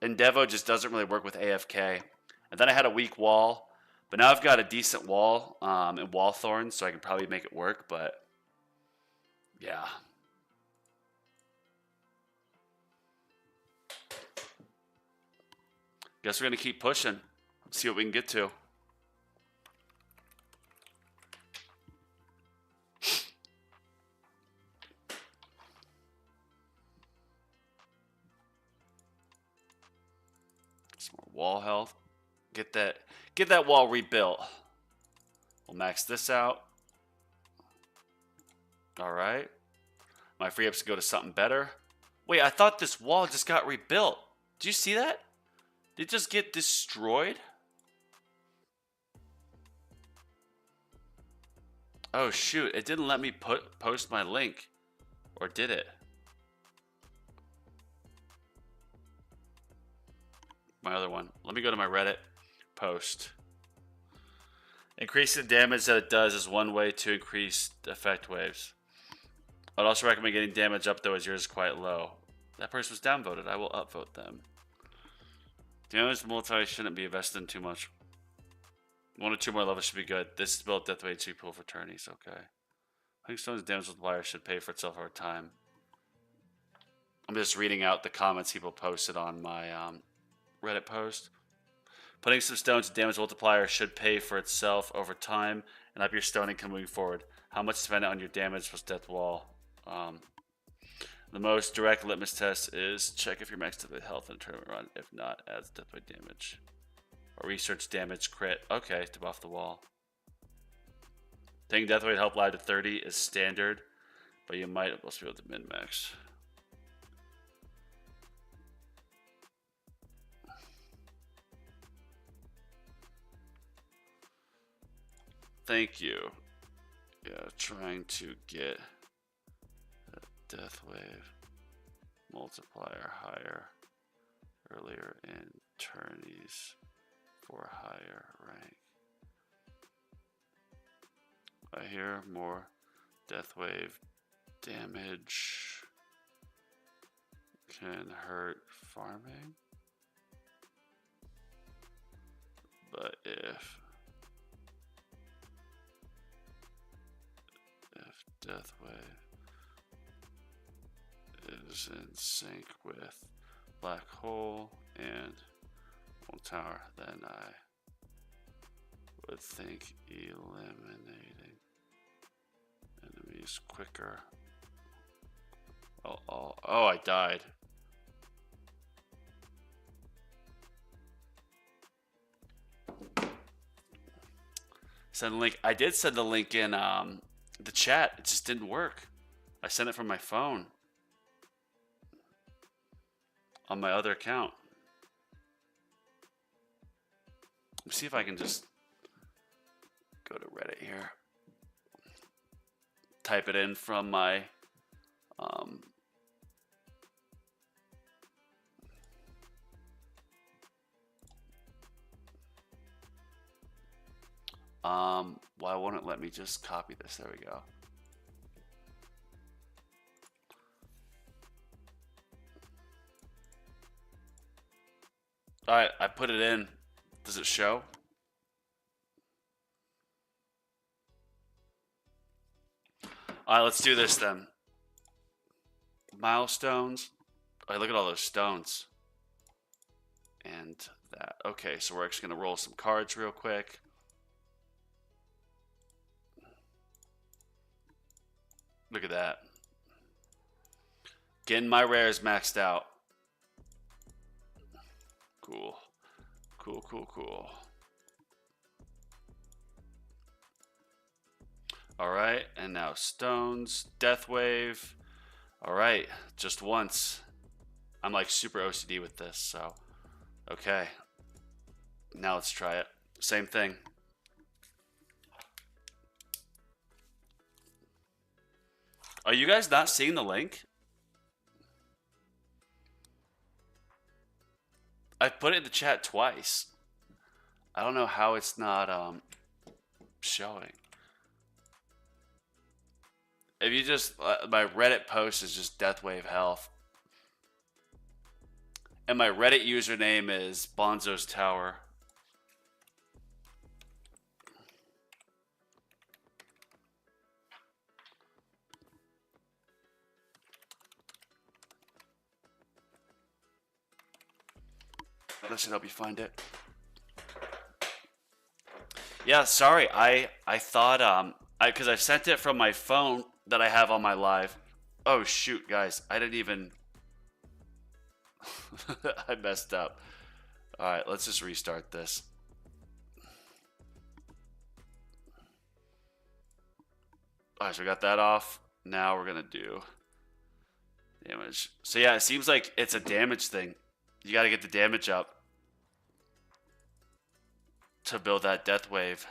And Devo just doesn't really work with AFK. And then I had a weak wall. But now I've got a decent wall and wall thorns, so I can probably make it work, but yeah. Guess we're going to keep pushing, see what we can get to. Some more wall health. Get that wall rebuilt. We'll max this out. All right. My free ups to go to something better. Wait, I thought this wall just got rebuilt. Did you see that? Did it just get destroyed? Oh shoot, it didn't let me post my link. Or did it? My other one. Let me go to my Reddit post. Increasing the damage that it does is one way to increase the effect waves. I'd also recommend getting damage up though, as yours is quite low. That person was downvoted. I will upvote them. Damage multi shouldn't be invested in too much. 1 or 2 more levels should be good. This is built death weight pool for tourneys. Okay. I think Stone's damage multiplier should pay for itself over time. I'm just reading out the comments people posted on my Reddit post. Putting some stones in damage multiplier should pay for itself over time and up your stone income moving forward. How much spent on your damage was death wall? The most direct litmus test is check if you're maxed out with health in a tournament run. If not, adds death by damage. Or research damage crit. Okay, to buff the wall. Taking death weight help live to 30 is standard, but you might also be able to min-max. Thank you. Yeah, trying to get a death wave multiplier higher earlier in tourneys for higher rank. I hear more death wave damage can hurt farming, but if death wave is in sync with black hole and tower, then I would think eliminating enemies quicker. Oh, I died. Send the link. I did send the link in the chat. It just didn't work. I sent it from my phone on my other account. Let me see if I can just go to Reddit here. Type it in from my why won't it let me just copy this? There we go. All right, I put it in. Does it show? All right, let's do this then. Milestones. All right, look at all those stones. And that. Okay, so we're actually going to roll some cards real quick. Look at that. Getting my rares maxed out. Cool. Cool, cool, cool. All right, and now stones, death wave. All right, just once. I'm like super OCD with this, so okay. Now let's try it. Same thing. Are you guys not seeing the link? I've put it in the chat twice. I don't know how it's not showing. If you just, my Reddit post is just Deathwave Health. And my Reddit username is Bonzo's Tower. That should help you find it. Yeah, sorry. I thought because I sent it from my phone that I have on my live. Oh shoot, guys! I didn't even. I messed up. Alright, let's just restart this. Alright, so we got that off. Now we're gonna do damage. So yeah, it seems like it's a damage thing. You gotta get the damage up to build that death wave.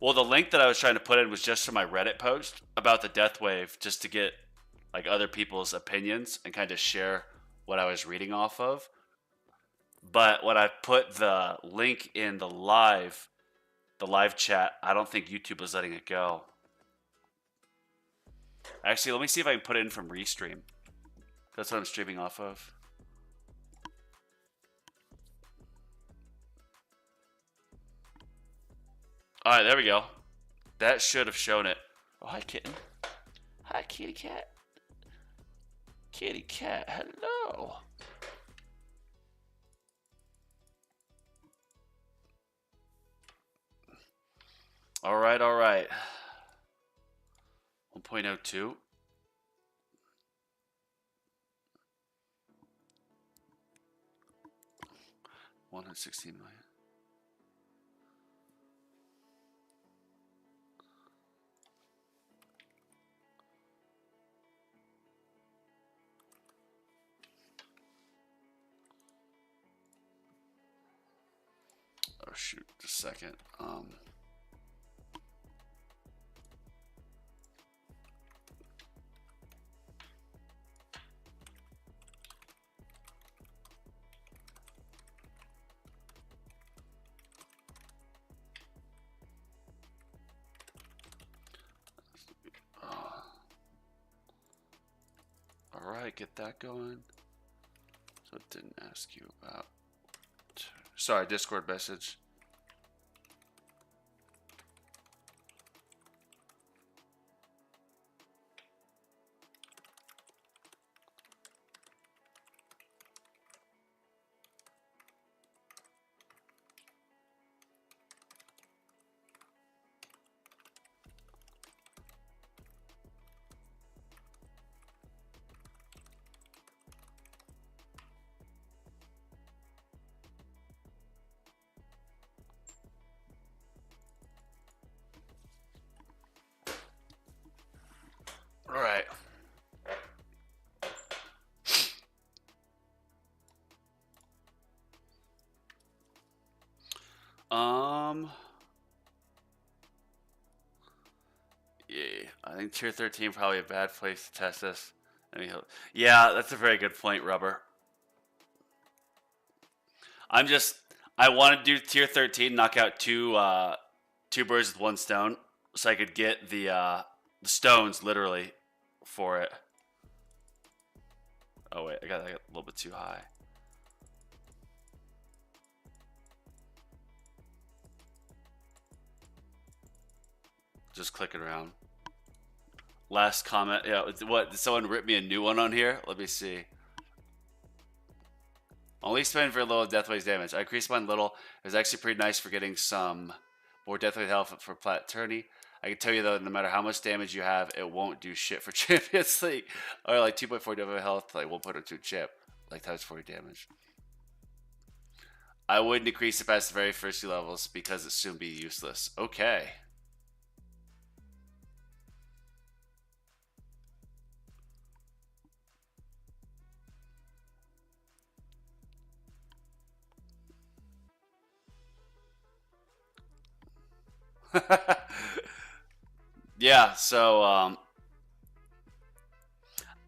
Well, the link that I was trying to put in was just to my Reddit post about the death wave, just to get like other people's opinions and kind of share what I was reading off of. But when I put the link in the live chat, I don't think YouTube was letting it go. Actually, let me see if I can put it in from Restream. That's what I'm streaming off of. All right, there we go. That should have shown it. Oh, hi, kitten. Hi, kitty cat. Kitty cat, hello. All right, all right. 1.02. $116 million. Oh shoot, just a second. All right, get that going. So it didn't ask you about. Sorry, Discord message. All right. Yeah, I think tier 13 probably a bad place to test this. Yeah, that's a very good point, Rubber. I want to do tier 13, knock out two birds with one stone, so I could get the stones literally for it. Oh wait, I got a little bit too high. Just clicking around. Last comment. Yeah, what? Did someone rip me a new one on here? Let me see. Only spend for a little Deathwave's damage. I increased mine little. It was actually pretty nice for getting some more Deathwave health for Plat Tourney. I can tell you though, no matter how much damage you have, it won't do shit for Champions League. Or like 2.4 Deathwave health, like 1.02 chip, like times 40 damage. I wouldn't increase it past the very first 2 levels because it soon be useless. Okay. Yeah, so I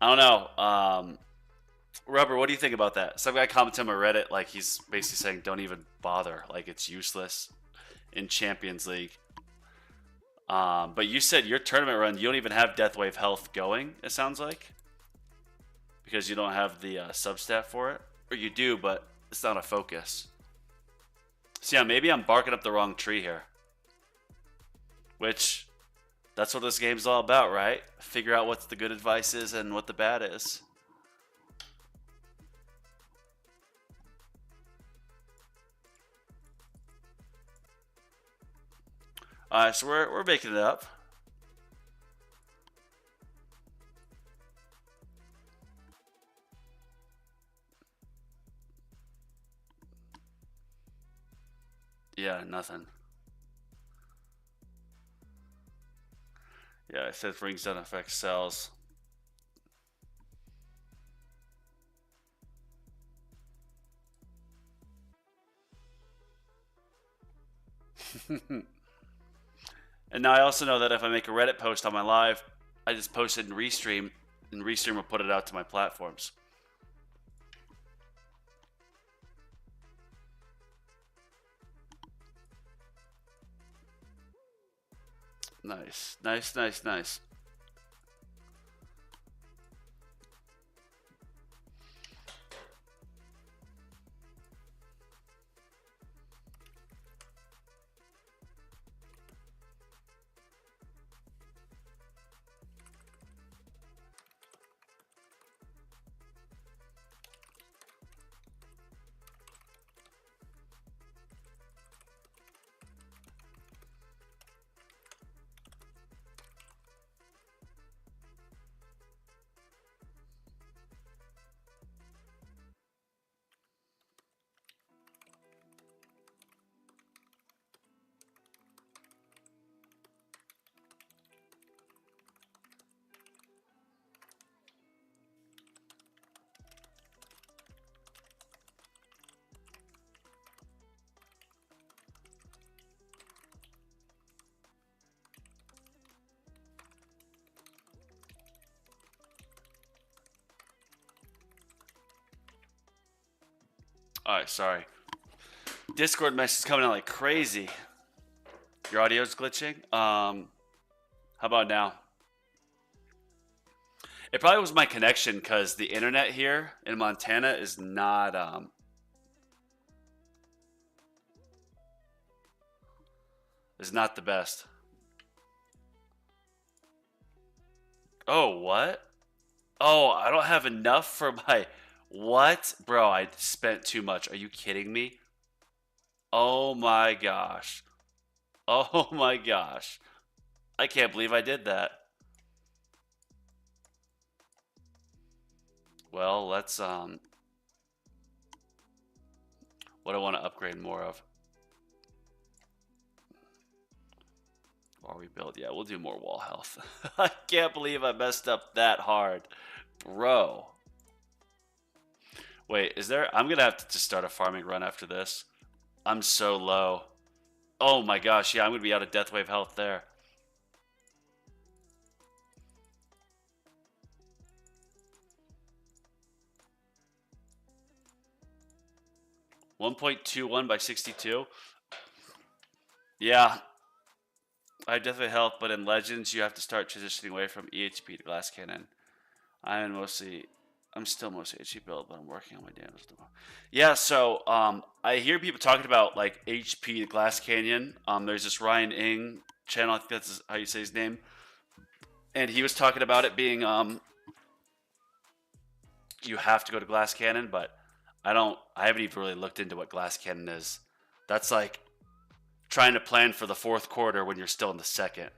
don't know. Rubber, what do you think about that? Some guy commented on my Reddit, like he's basically saying don't even bother, like it's useless in Champions League. But you said your tournament run, you don't even have Deathwave health going, it sounds like, because you don't have the substat for it, or you do, but it's not a focus. So yeah, maybe I'm barking up the wrong tree here. Which, that's what this game's all about, right? Figure out what the good advice is and what the bad is. Alright, so we're making it up. Yeah, nothing. Yeah, it says rings don't affect cells. And now I also know that if I make a Reddit post on my live, I just post it in Restream, and Restream will put it out to my platforms. Nice, nice, nice, nice. All right, sorry. Discord message coming out like crazy. Your audio's glitching. How about now? It probably was my connection because the internet here in Montana is not the best. Oh, what? Oh, I don't have enough for my what? Bro, I spent too much. Are you kidding me? Oh my gosh. Oh my gosh. I can't believe I did that. Well, let's what I want to upgrade more of. Or we build, yeah, we'll do more wall health. I can't believe I messed up that hard. Bro. Wait, is there I'm gonna have to just start a farming run after this. I'm so low. Oh my gosh, yeah, I'm gonna be out of death wave health there. $1.21 by 62. Yeah, I have death wave health, but in Legends you have to start transitioning away from EHP to glass cannon. I'm still mostly HP build, but I'm working on my damage. Yeah, so I hear people talking about like HP to Glass Canyon. There's this Ryan Ing channel, I think that's how you say his name, and he was talking about it being you have to go to Glass Cannon, but I haven't even really looked into what Glass Cannon is. That's like trying to plan for the fourth quarter when you're still in the second.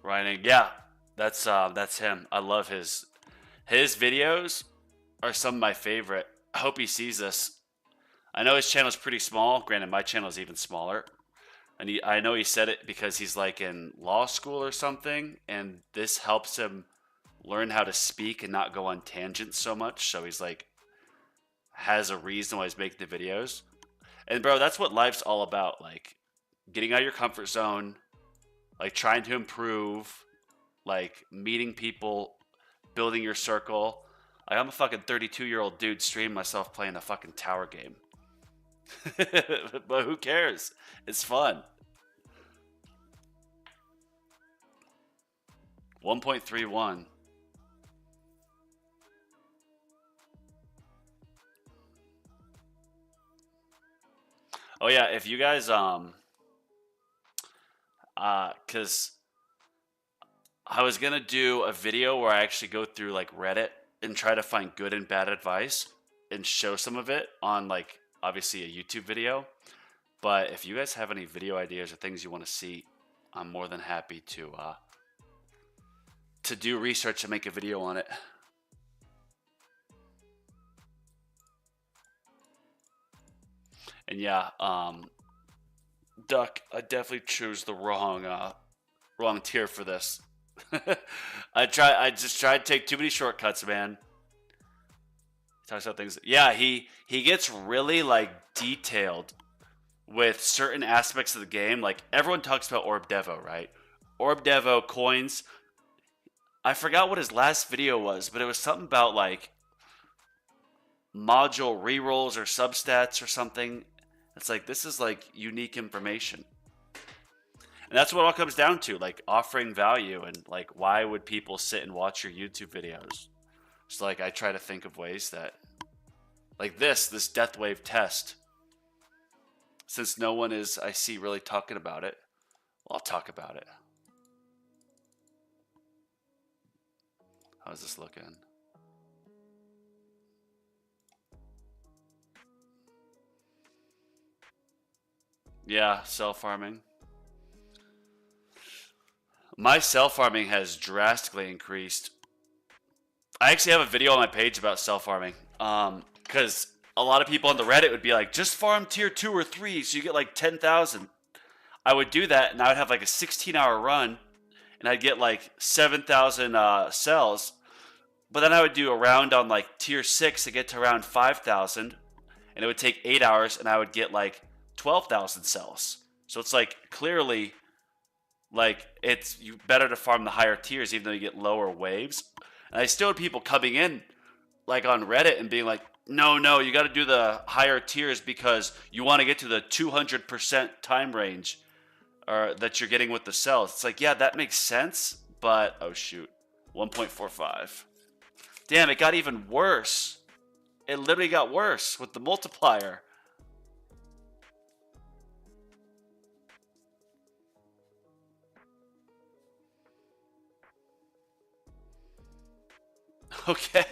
Ryan, yeah, that's him. I love his videos are some of my favorite. I hope he sees this. I know his channel is pretty small. Granted, my channel is even smaller, and I know he said it because he's like in law school or something, and this helps him learn how to speak and not go on tangents so much. So he's like has a reason why he's making the videos. And bro, that's what life's all about. Like getting out of your comfort zone, like trying to improve, like meeting people, building your circle. Like, I'm a fucking 32-year-old dude streaming myself playing a fucking tower game. But who cares? It's fun. 1.31. Oh yeah, if you guys cuz I was gonna do a video where I actually go through like Reddit and try to find good and bad advice and show some of it on like obviously a YouTube video. But if you guys have any video ideas or things you want to see, I'm more than happy to do research and make a video on it. And yeah, Duck, I definitely choose the wrong tier for this. I just tried to take too many shortcuts, man. Talks about things. Yeah, he gets really like detailed with certain aspects of the game. Like everyone talks about Orb Devo, right? Orb Devo coins. I forgot what his last video was, but it was something about like module rerolls or substats or something. It's like this is like unique information. And that's what it all comes down to, like offering value and like why would people sit and watch your YouTube videos? So like I try to think of ways that like this Deathwave test. Since no one is I see really talking about it, well, I'll talk about it. How's this looking? Yeah, self-farming. My self-farming has drastically increased. I actually have a video on my page about self-farming. Because a lot of people on the Reddit would be like, just farm tier 2 or 3 so you get like 10,000. I would do that and I would have like a 16-hour run and I'd get like 7,000 cells. But then I would do a round on like tier 6 to get to around 5,000. And it would take 8 hours and I would get like 12,000 cells. So it's like clearly like it's you better to farm the higher tiers even though you get lower waves. And I still had people coming in like on Reddit and being like, no, you got to do the higher tiers because you want to get to the 200% time range or that you're getting with the cells. It's like, yeah, that makes sense, but oh shoot, 1.45. Damn, it got even worse. It literally got worse with the multiplier. Okay.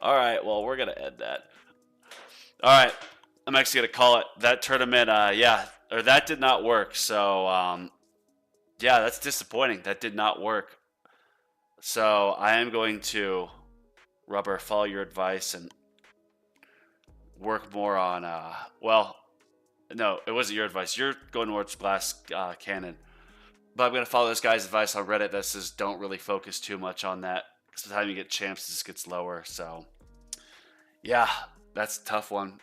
All right, well, we're going to end that. All right, I'm actually going to call it. That tournament, that did not work. So, yeah, that's disappointing. That did not work. So I am going to, Rubber, follow your advice and work more on, no, it wasn't your advice. You're going towards glass cannon. But I'm going to follow this guy's advice on Reddit that says don't really focus too much on that. Because by the time you get champs, it just gets lower. So, yeah, that's a tough one.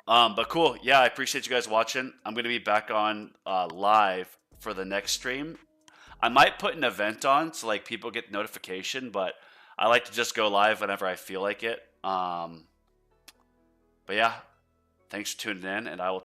But cool. Yeah, I appreciate you guys watching. I'm going to be back on live for the next stream. I might put an event on so like people get notification, but I like to just go live whenever I feel like it. But yeah, thanks for tuning in, and I will